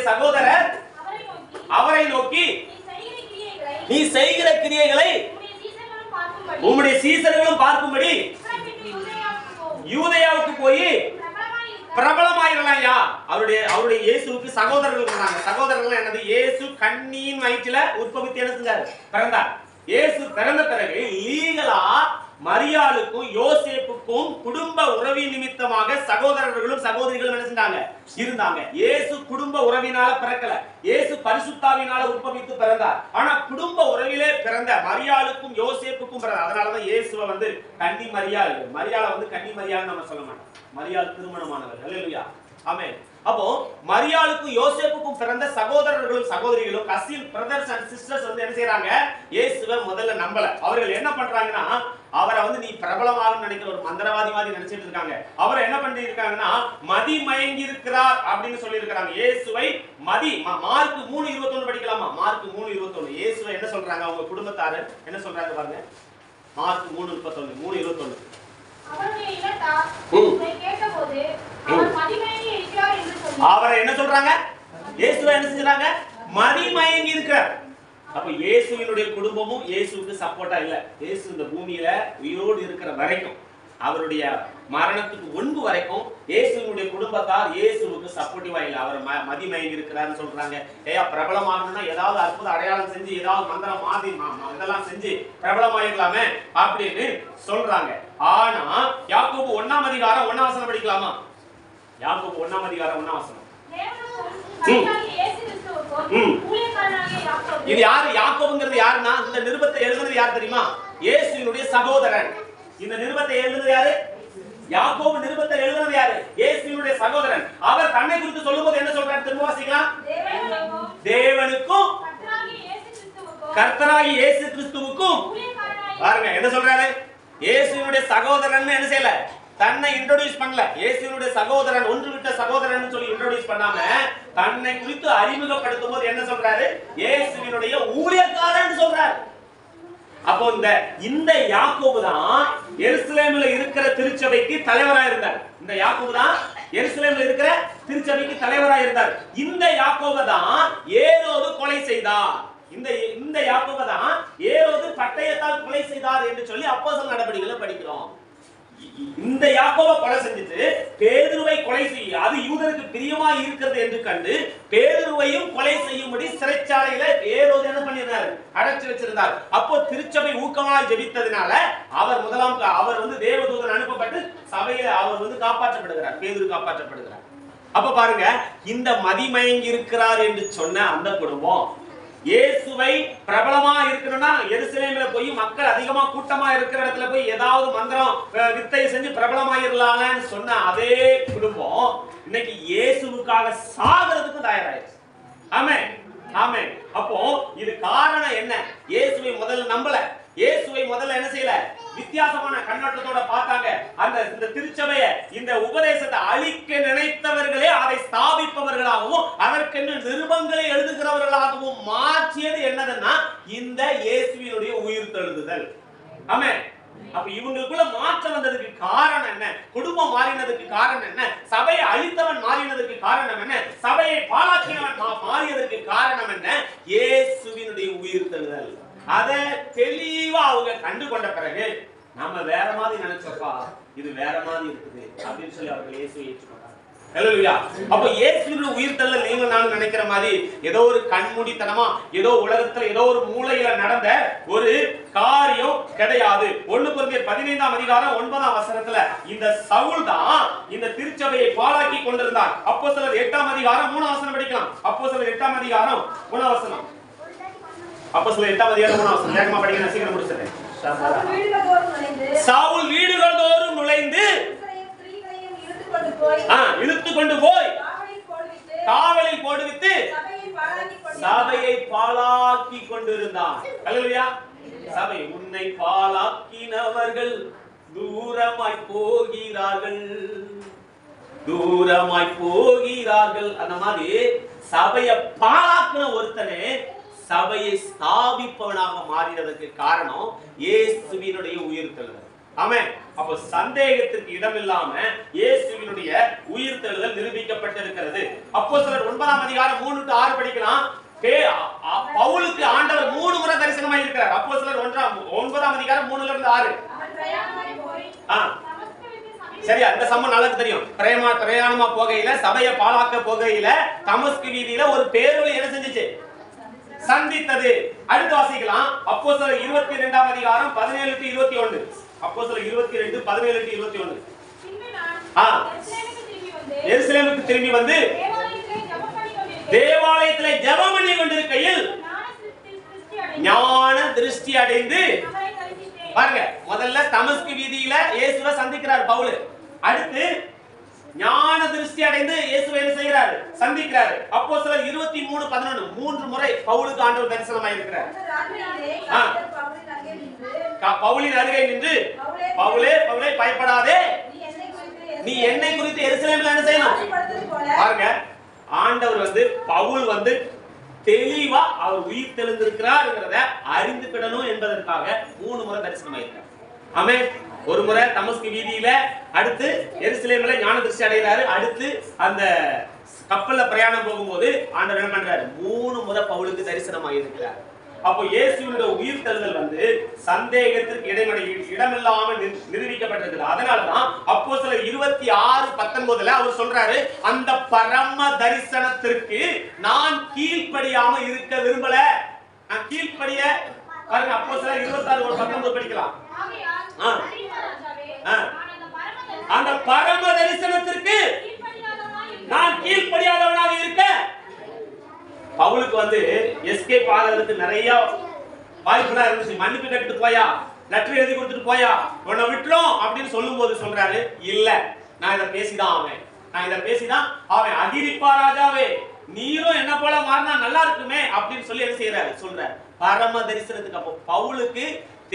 சகோதரர் அவரை நோக்கி நீ செய்கிற கிரியைகளை உம்முடைய சீசர்களும் பார்க்கும்படி யூதேயாவுக்கு போய் பிரபலமாயிரலாம்யா. அவருடைய இயேசுவுக்கு சகோதரர்கள் இருந்தாங்க. சகோதரர்கள் என்னது? இயேசு கண்ணியின் வயிற்றில உற்பத்தி என்ன செஞ்சார், பிறந்தார். இயேசு பிறந்த பிறகு லீகலா மரியாளுக்கும் யோசேப்புக்கும் குடும்ப உறவி நிமித்தமாக சகோதரர்களும் சகோதரிகளும் என்ன செஞ்சாங்க, இருந்தாங்க. இயேசு குடும்ப உறவினால பிறக்கல, இயேசு பரிசுத்தாவினால உற்பவித்து பிறந்தார். ஆனா குடும்ப உறவிலே பிறந்த மரியாளுக்கும் யோசேப்புக்கும் பிறந்த, அதனாலதான் இயேசுவை வந்து கன்னி மரியாள், மரியாளை வந்து கன்னி மரியாள் நம்ம சொல்ல மாட்டோம். மரியாள் திருமணமானவர். அல்லேலூயா, ஆமென். அப்போ மரியாளுக்கும் யோசேப்புக்கும் பிறந்த சகோதரர்களும் சகோதரிகளும் கசின் பிரதர்ஸ் அண்ட் சிஸ்டர்ஸ் வந்து என்ன செய்யறாங்க, இயேசுவை முதல்ல நம்பல. அவர்கள் என்ன பண்றாங்கன்னா, அவரை வந்து நீ பிரபலமாக நினைக்கிற ஒரு மந்திரவாதி மாதிரி நினைச்சிட்டு இருக்காங்க. அவரை என்ன பண்ணி இருக்காங்கன்னா, மதி மயங்கி இருக்கிறார் அப்படின்னு சொல்லி இருக்காங்க. இயேசுவை மதி மார்க் 3:21 படிக்கலாமா? மார்க் 3:21 இயேசுவை என்ன சொல்றாங்க, அவங்க குடும்பத்தாரு என்ன சொல்றாங்க பாருங்க. மார்க் 3:21 அவருடைய இனத்தார் இதை கேட்டபோது அவர் மதிமயங்கி இருக்கிறார் என்று சொல்லி அவரை என்ன சொல்றாங்க, இயேசுவை என்ன செஞ்சாங்க, மதிமயங்கி இருக்கிறார். அப்ப இயேசுவினுடைய குடும்பமும் இயேசுவுக்கு சப்போர்ட்டா இல்ல. இயேசு இந்த பூமியில உயிரோடு இருக்கிற வரைக்கும், அவருடைய மரணத்துக்கு முன்பு வரைக்கும் இயேசுவினுடைய குடும்பத்தார் இயேசுவுக்கு சப்போர்ட்டிவா இல்ல. அவர் மதிமயங்கி இருக்கிறார்னு சொல்றாங்க. ஏயா பிரபலமாகணும்னா ஏதாவது அற்புத அடையாளம் செஞ்சு ஏதாவது மந்திரம் மாதி இதெல்லாம் செஞ்சு பிரபலமாயிடலாமே அப்படின்னு சொல்றாங்க. ஆனா யாக்கோபு 1ஆம் அதிகாரம் 1ஆம் வசனம் படிக்கலாமா? யாக்கோபு 1ஆம் அதிகாரம் 1ஆம் வசனம். இது யாரு? யாக்கோபுங்கிறது யாருன்னா, இந்த நிருபத்தை எழுதுனது யார் தெரியுமா? இயேசுவினுடைய சகோதரன். இந்த நிருபத்தை எழுதுனது யாரு? யாக்கோபு நிருபத்தை எழுதுனது யாரு? இயேசுவினுடைய சகோதரன். அவர் தன்னை குறித்து சொல்லும்போது என்ன சொல்றாரு திரும்ப வாசிக்கலாம். தேவனுக்கும் கர்த்தராகிய இயேசு கிறிஸ்துவுக்கும் பாருங்க என்ன சொல்றாரு. இயேசுவினுடைய சகோதரன் என்ன செய்யல, தன்னை இன்ட்ரோடியூஸ் பண்ணல. இயேசுவினுடைய சகோதரன், ஒன்று விட்ட சகோதரன் சொல்லி இன்ட்ரோடியூஸ் பண்ணாம தன்னை குறித்து அறிமுகப்படுத்தும் போது என்ன சொல்றாரு, இயேசுவினுடைய ஊழியக்காரன் சொல்றாரு. அப்போ இந்த யாக்கோபு தான் எருசலேமில் இருக்கிற திருச்சபைக்கு தலைவராக இருந்தார். இந்த யாக்கோபு தான் எருசலேமில் இருக்கிற திருச்சபைக்கு தலைவராக இருந்தார். இந்த யாக்கோபு தான் ஏரோது கொலை செய்தார். இந்த யாக்கோபு தான் ஏரோது பட்டயத்தால் கொலை செய்தார் என்று சொல்லி அப்போஸ்தலர் நடபடிகளை படிக்கிறோம். இந்த யாக்கோபை கொலை செஞ்சுட்டு பேதுருவை கொலை செய்ய, அது யூதருக்கு பிரியமா இருக்கிறது என்று கண்டு பேதுருவையும் கொலை செய்யும்படி சிறைச்சாலையில ஏரோது என்ன பண்ணிருந்தார், அடைச்சு வச்சிருந்தார். அப்போ திருச்சபை ஊக்கமாய் ஜெபித்ததுனால அவர் வந்து தேவதூதன் அனுப்பப்பட்டு சபையில அவர் வந்து காப்பாற்றப்படுகிறார், பேதுரு காப்பாற்றப்படுகிறார். அப்ப பாருங்க, இந்த மதிமயங்கி இருக்கிறார் என்று சொன்ன அந்த குடும்பம் இயேசுவை பிரபலமா இருக்கணும்னா எருசலேமில போய் மக்கள் அதிகமா கூட்டமா இருக்கிற இடத்துல போய் ஏதாவது மந்திரம் வித்தை செஞ்சு பிரபலமாயிரலாம்னு சொன்ன அதே குடும்பம் இன்னைக்கு இயேசுவுக்காக சாகிறதுக்கு தயாராயிருச்சு. ஆமென், ஆமென். அப்போ இது காரணம் என்ன? இயேசுவை முதல்ல நம்பல, இயேசுவை முதல்ல என்ன செய்யல, வித்தியாசமான கண்ணோட்டத்தோட பார்த்தாங்க. இந்த திருச்சபையை, இந்த உபதேசத்தை அழிக்க நினைத்தவர்களே அதை ஸ்தாபிப்பவர்களாகவும் அதற்கென்று நிருபங்களை எழுதுகிறவர்களாகவும் மாற்றியது என்னதுன்னா இந்த இயேசுவினுடைய உயிர்த்தெழுதல். ஆமென். அப்ப இவங்களுக்குள்ள மாற்றம் வந்ததுக்கு காரணம் என்ன? குடும்பம் மாறினதுக்கு காரணம் என்ன? சபையை அழித்தவன் மாறினதுக்கு காரணம் என்ன? சபையை பாழாக்கினவன் மாறியதற்கு காரணம் என்ன? இயேசுவினுடைய உயிர்த்தெழுதல். அதை தெளிவா அவங்க கண்டு கொண்ட பிறகு நம்ம வேற மாதிரி நினைச்சப்பா இது வேற மாதிரி இருக்குது அப்படின்னு சொல்லி அவர்கள் இயேசுவை ஏற்றுக்கொண்டாங்க. ஹல்லேலூயா. அப்ப இயேசுவின் உயிர்த்தெழுதல் நீங்க நான் நினைக்கிற மாதிரி ஏதோ ஒரு கண்மூடித்தனமா ஏதோ உலகத்துல ஏதோ ஒரு மூலையில நடந்த ஒரு காரியம் கிடையாது. 1 கொரிந்தியர் 15ஆம் அதிகாரம் 9ஆம் வசனத்துல இந்த சவுல் தான் இந்த திருச்சபையை பாழாக்கி கொண்டிருந்தார். அப்போஸ்தலர் 8ஆம் அதிகாரம் 3ஆம் வசனம் படிக்கலாம். அப்போஸ்தலர் 8ஆம் அதிகாரம் 3ஆம் வசனம். அப்போஸ்தலர் 8ஆம் அதிகாரம் 3ஆம் வசனம் வேகமா படிங்க, நான் சீக்கிரம் முடிச்சிடுறேன். சவுல் வீடுகள் தோறும் நுழைந்து இழுத்து கொண்டு போய் காவலில் போடுவித்து சபையை பாழாக்கி கொண்டிருந்தான். ஹல்லேலூயா. சபை உன்னை பாழாக்கினவர்கள் தூரமாய் போகிறார்கள், தூரமாய் போகிறார்கள். அந்த மாதிரி சபையை பாழாக்கின ஒருத்தனே சபையை ஸ்தாபிப்பவனாக மாறினதற்கு காரணம் இயேசுவினுடைய உயிர்த்தெழுதல். ஆமென். அப்ப சந்தேகத்துக்கு இடமில்லாம இயேசுவினுடைய உயிர்த்தெழுதல் நிரூபிக்கப்பட்டிருக்கிறது. அப்போஸ்தலர் 9ஆம் அதிகாரம் 3 to 6 படிக்கலாம். பவுலுக்கு ஆண்டவர் 3 முறை தரிசனமாய் இருக்கிறார். அப்போஸ்தலர் 9ஆம் அதிகாரம் 3ல இருந்து 6. சரியா? இந்த சம்பவம் நல்லா தெரியும். பிரயாணமா போகையில சபையை பாழாக்க போகையில தமஸ்கு வீதியில ஒரு பேரொளி என்ன செஞ்சுச்சு? சந்தித்தது. அடுத்து வாசிக்கலாம். அப்போஸ்தலர் 22ஆம் அதிகாரம் 17 to 21. அப்போஸ்தலர் 22 17 to 21. எருசலேமுக்கு திரும்பி வந்து தேவாலயத்திலே ஜெபம் பண்ணி கொண்டிருக்கையில் ஞான திருஷ்டி அடைந்து, பாருங்க, முதல்ல தமஸ்கு வீதியில இயேசுவை சந்திக்கிறார் பவுல். அடுத்து ஞான திருஷ்டி அடைந்து இயேசுவை என்ன செய்கிறார்? சந்திக்கிறார். அப்போஸ்தலர் 23:11 3 முறை பவுலுக்கு ஆண்டவர் தரிசனமாய் இருக்கிறார். பவுலின் அருகே நின்று, பவுலே பவுலே பயப்படாதே, நீ என்னை குறித்து எருசலேமில் என்ன செய்யணும்? பாருங்க, ஆண்டவர் வந்து பவுல் வந்து தெளிவா அவர் உயிர் தெளிந்திருக்கிறார்ங்கிறத அறிந்துக்கிடணும் என்பதற்காக 3 முறை தரிசனமாயிருக்கார். ஆமென். ஒரு முறை தமஸ்கு வீதியில, அடுத்து எருசலேமில் ஞான திருஷ்டி அடைகிறாரு, அடுத்து அந்த கப்பல்ல பிரயாணம் போகும்போது ஆண்டவர் என்ன பண்றாரு? 3 முறை பவுலுக்கு தரிசனமாயிருக்கிறார். அப்போ இயேசுவினுடைய உயிர்த்தெழுதல் வந்து சந்தேகத்திற்கு இடமில்லாமல் நிரூபிக்கப்பட்டிருக்கிறது. அதனாலதான் அப்போஸ்தலர் 26:19 அவர் சொல்றாரு, அந்த பரம தரிசனத்திற்கு நான் கீழ்ப்படியாம இருக்க விரும்பல. நான் கீழ்ப்படிய, பாருங்க, அப்போஸ்தலர் 26:19 படிக்கலாம். அந்த பரம தரிசனத்திற்கு நான் கீழ்ப்படியாதவனாக இருக்க. பவுலுக்கு வந்து எஸ்கேப் ஆகிறதுக்கு நிறைய வாய்ப்புலாம் இருந்துச்சு. மன்னிப்பு கேட்டு போயா, லெட்டர் எழுதி கொடுத்துட்டு போயா, உன்னை விட்டுறோம் அப்படின்னு சொல்லும் போது சொல்றாரு, இல்ல, நான் இதை பேசிதான் ஆவேன், நான் இதை பேசிதான் ஆவேன். அகிரிப்பா ராஜாவே, நீரும் என்ன போல மாறினா நல்லா இருக்குமே அப்படின்னு சொல்லி என்ன செய்யறாரு? சொல்றாரு பரம தரிசனத்துக்கு. அப்போ பவுலுக்கு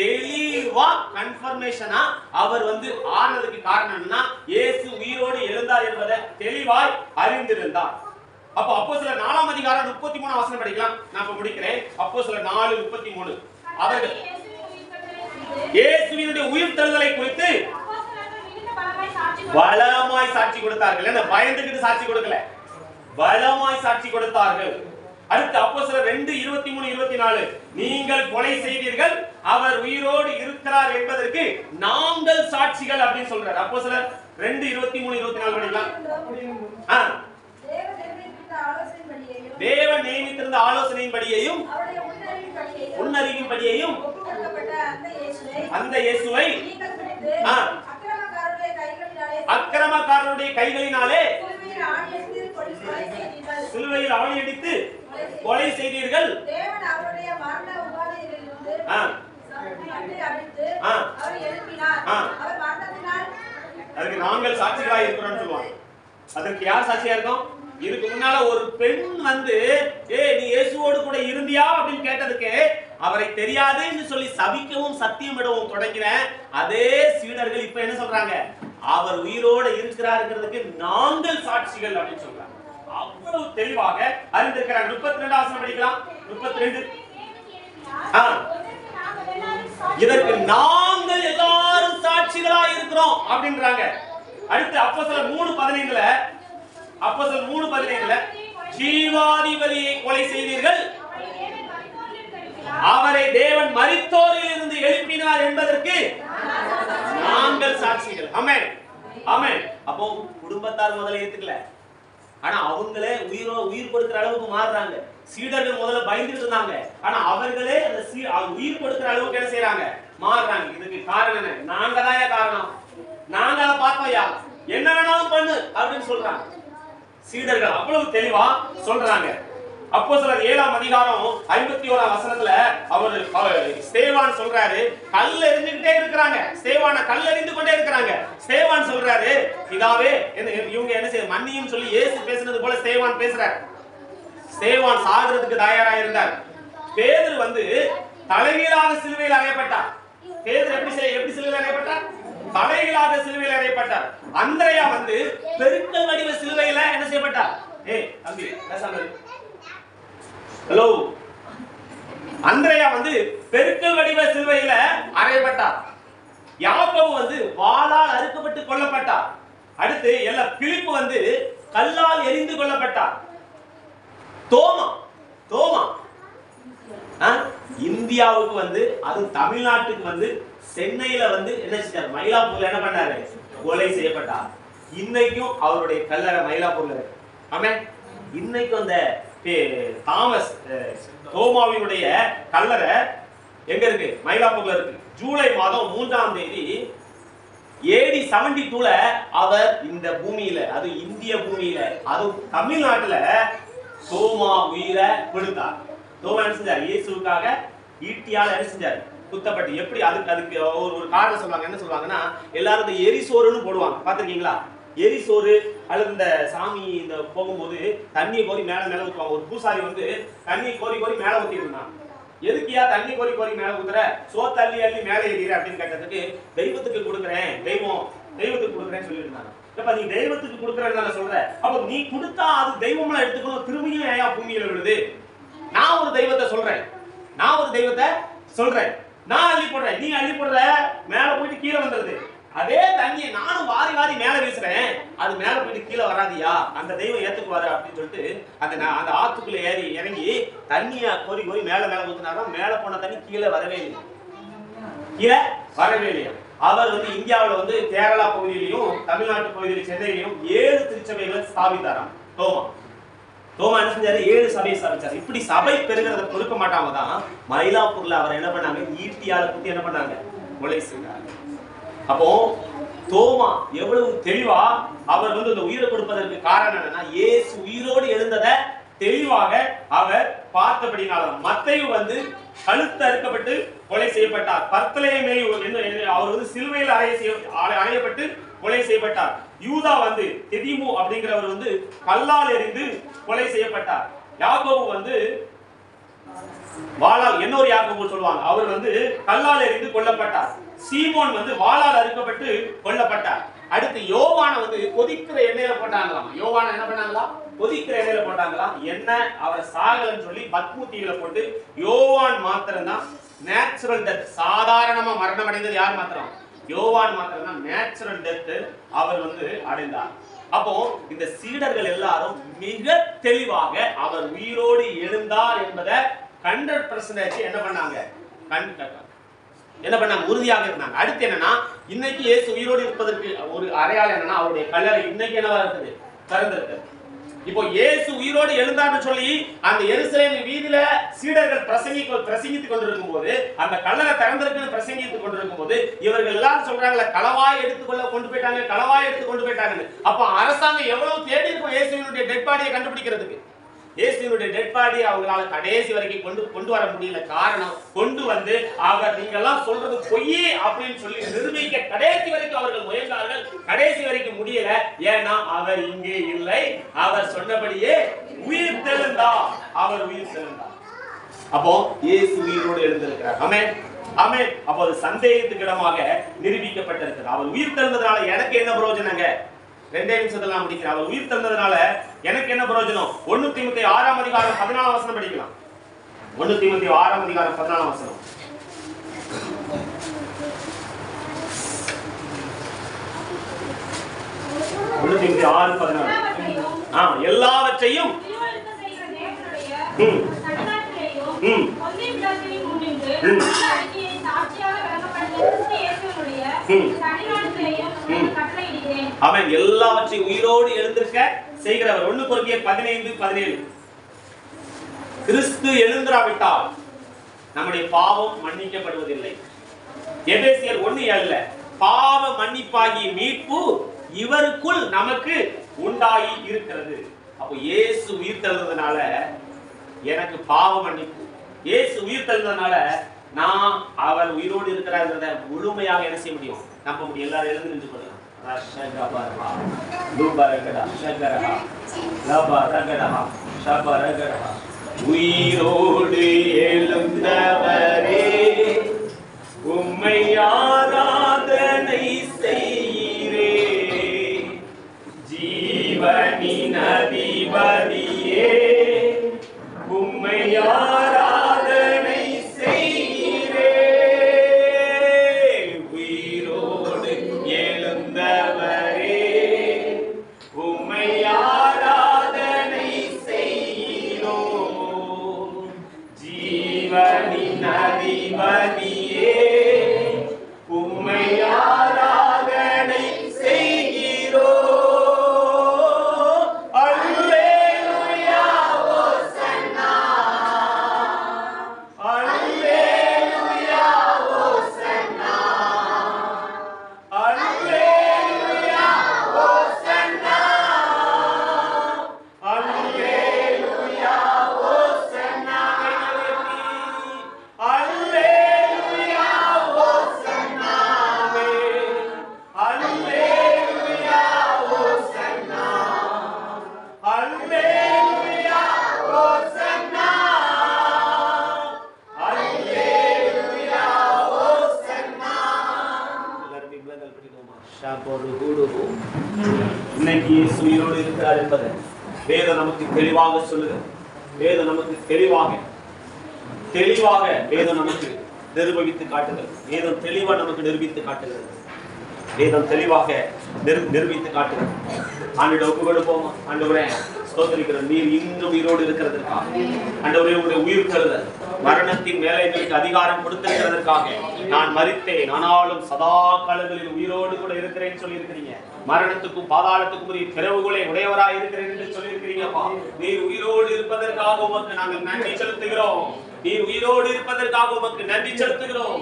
தெளிவா கன்ஃபர்மேஷனா அவர் வந்து ஆனதுக்கு காரணம் என்னன்னா, இயேசு உயிரோடு எழுந்தார் என்பதை தெளிவாய் அறிந்திருந்தார். அப்ப அப்போஸ்தலர் 4ஆம் அதிகாரம் 33ஆம் வசனம் படிக்கலாம். நான் இப்ப முடிக்கிறேன். அப்போஸ்தலர் 4:33 அவர்கள் இயேசுவினுடைய உயிர்த்தெழுதலை குறித்து பலமாய் சாட்சி கொடுத்தார்கள். என்ன பயந்துகிட்டு சாட்சி கொடுக்கல, பலமாய் சாட்சி கொடுத்தார்கள். அடுத்து அப்போஸ்தலர் 2:23-24 நீங்கள் கொலை செய்தீர்கள், அவர் உயிரோடு இருக்கிறார் என்பதற்கு நாங்கள் சாட்சிகள் அப்படின்னு சொல்றாரு. அப்போஸ்தலர் 2:23-24 படிக்கலாம். தேவன் நியமித்திருந்த ஆலோசனையின்படியையும் முன்னறிவின்படியையும் அந்த இயேசுவை அக்கிரமக்காரருடைய கைகளினாலே சிலுவையில் ஆணியடித்து கொலை செய்தீர்கள். அதுக்கு நாங்கள் சாட்சிகளாக இருக்கிறோம் சொல்லுவாங்க. அதற்கு யார் சாட்சியா இருக்கோம்? இதுக்கு முன்னால ஒரு பெண் வந்து, நீ இயேசுவோடு கூட இருந்தியா அப்படின்னு கேட்டதுக்கு அவரை தெரியாதுன்னு சொல்லி சபிக்கவும் சத்தியமிடவும் தொடங்கின அதே சீடர்கள் இப்ப என்ன சொல்றாங்க? அவர் உயிரோடு இருக்கிறாருங்கிறதுக்கு நாங்கள் சாட்சிகள் அப்படின்னு சொல்றாங்க. அவ்வளவு தெளிவாக அறிந்திருக்கிறார். 32 வசனம் படிக்கலாம். 32 இதற்கு நாங்கள் எல்லாரும் சாட்சிகளா இருக்கிறோம் அப்படின்றாங்க. அடுத்து அப்போஸ்தலர் 3:15 ஜீவாதிபதியை கொலை செய்தீர்கள், அவரை தேவன் மரித்தோரில் இருந்து எழுப்பினார் என்பதற்கு நாங்கள் சாட்சிகள். ஆமென். ஆமென். அப்போ குடும்பத்தார் முதல்ல ஏத்துக்கல, ஆனா அவங்களே உயிர் கொடுக்கிற அளவுக்கு மாறுறாங்க. சீடர்கள் முதல்ல பயந்துட்டு இருந்தாங்க, ஆனா அவர்களே அந்த உயிர் கொடுக்கிற அளவுக்கு என்ன செய்யறாங்க, மாறுறாங்க. இதுக்கு காரணம் என்ன? நாங்க தான் காரணம், நாங்க அதை பார்த்தோம்யா, என்ன வேணாலும் பண்ணு அப்படின்னு சொல்றாங்க. சீடர்கள் அவ்வளவு தெளிவா சொல்றாங்க. அப்போஸ்தலர் 7ஆம் அதிகாரம் 51ஆம் வசனத்துல ஸ்தேவான் சொல்றாரு, கல் எறிஞ்சுக்கிட்டே இருக்கிறாங்க, ஸ்தேவான கல் எறிந்து கொண்டே இருக்கிறாங்க. ஸ்தேவான் சொல்றாரு, பிதாவே இவங்க என்ன செய்ய மன்னியும் சொல்லி இயேசு பேசுனது போல ஸ்தேவான் பேசுறாரு. ஸ்தேவான் சாகிறதுக்கு தயாரா இருந்தார். பேதுரு தலைகீழாக சிலுவையில் அறையப்பட்டார். பேதுரு எப்படி சிலுவையில் அறையப்பட்டார்? தலைகீழாக சிலுவையில் அறையப்பட்டார். அந்திரேயா பெருக்கல் வடிவ சிலுவையில என்ன செய்யப்பட்டார்? தம்பி பேசாம ஹலோ. அந்திரேயா பெருக்கல் வடிவ சிலுவையில அறையப்பட்டார். யாக்கோபு வாளால் அறுக்கப்பட்டு கொல்லப்பட்டார். அடுத்து பிலிப்பு கல்லால் எரிந்து கொல்லப்பட்டார். தோமா இந்தியாவுக்கு அது தமிழ்நாட்டுக்கு சென்னையில என்ன செஞ்சார்? மயிலாப்பூர்ல என்ன பண்ணாரு? கொலை செய்யப்பட்டார். இன்னைக்கும் அவருடைய கல்லறை மயிலாப்பூர்ல இருக்கு. ஆமென். இன்னைக்கும் அந்த தாமஸ் தோமாவினுடைய கல்லறை எங்க இருக்கு? மயிலாப்பூர்ல இருக்கு. ஜூலை மாதம் 3ஆம் தேதி AD 72ல அவர் இந்த பூமியில, அது இந்திய பூமியில, அது தமிழ்நாட்டுல தோமா உயிரை கொடுத்தார். தோமா என்ன செஞ்சார்? இயேசுவுக்காக ஈட்டியால என்ன செஞ்சார்? குத்தப்பட்டு. எப்படி? அதுக்கு ஒரு காரணம் சொல்லுவாங்க. என்ன சொல்லுவாங்கன்னா, எல்லாரும் இந்த எரிசோறுன்னு போடுவாங்க, பாத்திருக்கீங்களா? எரிசோறு அல்லது இந்த சாமி இந்த போகும்போது தண்ணியை கோரி மேல ஊற்றுவாங்க. ஒரு பூசாரி தண்ணியை கோரி மேல ஊத்திட்டு இருந்தான். எதுக்கியா தண்ணி கோரி மேல ஊத்துற? சோத்தள்ளி அள்ளி மேல ஏறிற அப்படின்னு கேட்டதுக்கு, தெய்வத்துக்கு கொடுக்குறேன், தெய்வத்துக்கு கொடுக்குறேன்னு சொல்லிட்டு இருந்தாங்க. இப்ப நீ தெய்வத்துக்கு கொடுக்குறேன்னு சொல்ற, அப்ப நீ கொடுத்தா அது தெய்வம்லாம் எடுத்துக்கணும், திரும்பியும் ஏன் பூமியில விழுது? நான் ஒரு தெய்வத்தை சொல்றேன், நான் அள்ளி போடுறேன், நீ அள்ளி போடுற, மேல போயிட்டு கீழே வந்துடுது. அதே தண்ணியை நானும் வாரி மேல வீசுறேன், அது மேல போயிட்டு கீழே வராதியா? அந்த தெய்வம் ஏத்துக்குவாரு அப்படின்னு சொல்லிட்டு அந்த ஆத்துக்குள்ள இறங்கி தண்ணிய கோரி மேல ஊத்துனாதான் மேல போன தண்ணி கீழே வரவே இல்லையா. அவர் இந்தியாவுல கேரளா பகுதியிலையும் தமிழ்நாட்டு பகுதியிலும் சென்னையிலையும் 7 திருச்சபைகளை ஸ்தாபித்தாராம். தோமா என்ன செஞ்சாரு? 7 சபையை ஸ்தாபிச்சாரு. இப்படி சபை பெருகிறத பொறுக்க மாட்டாம தான் மயிலாப்பூர்ல அவர் என்ன பண்ணாங்க? ஈட்டியால குத்தி என்ன பண்ணாங்க? கொலை செய்தாங்க. அப்போ தோமா எவ்வளவு தெளிவா அவர் இந்த உயிரை கொடுப்பதற்கு காரணம் என்னன்னா, இயேசு உயிரோடு எழுந்ததை தெளிவாக அவர் பார்த்தபடினால. மத்தேயு கழுத்து அறுக்கப்பட்டு கொலை செய்யப்பட்டார். பர்த்தலேமே அவர் சிலுவையில் அறையப்பட்டு கொலை செய்யப்பட்டார். யூதா தெதிமு அப்படிங்கிறவர் கல்லால் எறிந்து கொலை செய்யப்பட்டார். யாக்கோபு வாளால், இன்னொரு யாக்கோபு சொல்லுவாங்க, அவர் கல்லால் எறிந்து கொல்லப்பட்டார். சீமோன் வாளால் அறுக்கப்பட்டு கொல்லப்பட்டார். அடுத்து யோவான கொதிக்கிற எண்ணெயில போட்டாங்களாம். யோவான என்ன பண்ணாங்களாம்? கொதிக்கிற எண்ணெயில போட்டாங்களாம். என்ன அவர் சாகலன்னு சொல்லி பத்மூத்தியில போட்டு, யோவான் மாத்திரம் தான் நேச்சுரல் டெத், சாதாரணமா மரணம் அடைந்தது யார் மாத்திரம்? யோவான் மாத்திரம் தான் நேச்சுரல் டெத் அவர் அடைந்தார். அப்போ இந்த சீடர்கள் எல்லாரும் மிக தெளிவாக அவர் உயிரோடு எழுந்தார் என்பதை 100% என்ன பண்ணாங்க? உறுதியாக இருந்தாங்க. அடுத்து என்னன்னா, இன்னைக்கு இயேசு உயிரோடு இருப்பதற்கு ஒரு அடையாளம் என்னன்னா, அவருடைய கல்லறை இன்னைக்கு என்னவா இருக்குது? திறந்திருக்கு. இப்போ இயேசு உயிரோடு எழுந்தார்னு சொல்லி அந்த எருசலேம் வீதியில சீடர்கள் பிரசங்கித்துக் கொண்டிருக்கும் போது, அந்த கல்லறை திறந்திருக்குன்னு பிரசங்கித்துக் கொண்டிருக்கும் போது, இவர்கள் எல்லாரும் சொல்றாங்கல்ல, களவாய் கொண்டு போயிட்டாங்கன்னு. அப்ப அரசாங்கம் எவ்வளவு தேடி இருக்கும் இயேசுவினுடைய டெட் பாடியை கண்டுபிடிக்கிறதுக்கு. இயேசுவினுடைய டெட் பாடி அவங்களால கடைசி வரைக்கும் கொண்டு வர முடியல. காரணம், கொண்டு அவர் நீங்கெல்லாம் சொல்றது பொய் அப்படின்னு சொல்லி நிரூபிக்க கடைசி வரைக்கும் அவர்கள் முயன்றார்கள். கடைசி வரைக்கும் முடியல. ஏன்னா அவர் இங்கே இல்லை, அவர் சொன்னபடியே உயிர் தெழுந்தார். அப்போ இயேசு உயிரோடு எழுந்திருக்கிறார். ஆமென், ஆமென். அப்போ அது சந்தேகத்துக்கு இடமாக நிரூபிக்கப்பட்டிருக்கிறது. அவர் உயிர் தெழுந்ததுனால எனக்கு என்ன பிரயோஜனங்க? 2 நிமிஷத்துல முடிக்கிறேன். அவர் உயிர் தந்ததுனால எனக்கு என்ன பிரயோஜனம்? 1 தீமோத்தேயு 6ஆம் அதிகாரம் 14ஆம் வசனம் படிக்கலாம். 1 தீமோத்தேயு 6ஆம் அதிகாரம் 14ஆம் வசனம். எல்லாவற்றையும் அவன் எல்லாவற்றையும் உயிரோடு எழுந்திருக்க செய்கிறவர். 1 கொரிந்தியர் 15:17. கிறிஸ்து எழுந்திராவிட்டால் நம்முடைய பாவம் மன்னிக்கப்படுவதில்லை. எபேசியர் 1:7 பாவ மன்னிப்பாகிய மீட்பு இவருக்குள் நமக்கு உண்டாகி இருக்கிறது. அப்போ இயேசு உயிர்த்தெழுந்ததுனால எனக்கு பாவ மன்னிப்பு, இயேசு உயிர்த்தெழுந்ததுனால நான் அவர் உயிரோடு இருக்கிறார்ன்றத முழுமையாக என்ன செய்ய முடியும், நம்ப முடியும். எல்லாரும் எழுந்து நின்று கொள்ளலாம். உயிரோடு எழுந்தவரே உம்மை ஆராதனை செய்கிறே, ஜீவனின் அதிபதியே உம்மை ஆராதனை செய்கிறே. உயிரோடு எழுந்தவரே உம்மை ஆராதனை செய்கிறோம், ஜீவனின் அதிபதியே உம்மை ஆராதனை செய்கிறோம். அல்லேலூயா ஓசன்னா, அல்லேலூயா ஓசன்னா, அல்லேலூயா ஓசன்னா, அல்லேலூயா ஓசன்னா. அல்லேலூயா ஓசன்னாவே, அல்லேலூயா ஓசன்னா, அல்லேலூயா ஓசன்னா, அல்லேலூயா ஓசன்னா. எல்லாரும் இவ்வளவு படிக்கணுமா? ஷாபோரு கூடுஹு. இன்னைக்கு இயேசு உயிரோடு இருக்கிறார் என்பதை வேதம் நமக்கு தெளிவாக சொல்லுது. வேதம் நமக்கு தெளிவாக வேதம் நமக்கு நிரூபித்து காட்டுகிறது. வேதம் தெளிவா நமக்கு நிரூபித்து காட்டுகிறது. வேதம் தெளிவாக நிரூபித்து காட்டுகிறது. ஆண்டவரை ஒப்பு கொடுப்போமா? ஆண்டவரே ஸ்தோத்திரிக்கிறோம், நீர் இன்னும் உயிரோடு இருக்கிறதற்காக. ஆண்டவரே உங்களுடைய உயிர் தழுதல் மரணத்தின் மேலே எங்களுக்கு அதிகாரம் கொடுத்திருக்கிறதற்காக. நான் மரித்தேன் ஆனாலும் சதா காலங்களில் உயிரோடு கூட இருக்கிறேன்னு சொல்லி இருக்கிறீங்க. மரணத்துக்கும் பாதாளத்துக்கும் உரிய பிறவுகளை உடையவராய் இருக்கிறேன் என்று சொல்லி இருக்கிறீங்கப்பா. நீர் உயிரோடு இருப்பதற்காக உமக்கு நாங்கள் நன்றி செலுத்துகிறோம். நீர் உயிரோடு இருப்பதற்காக உமக்கு நன்றி செலுத்துகிறோம்.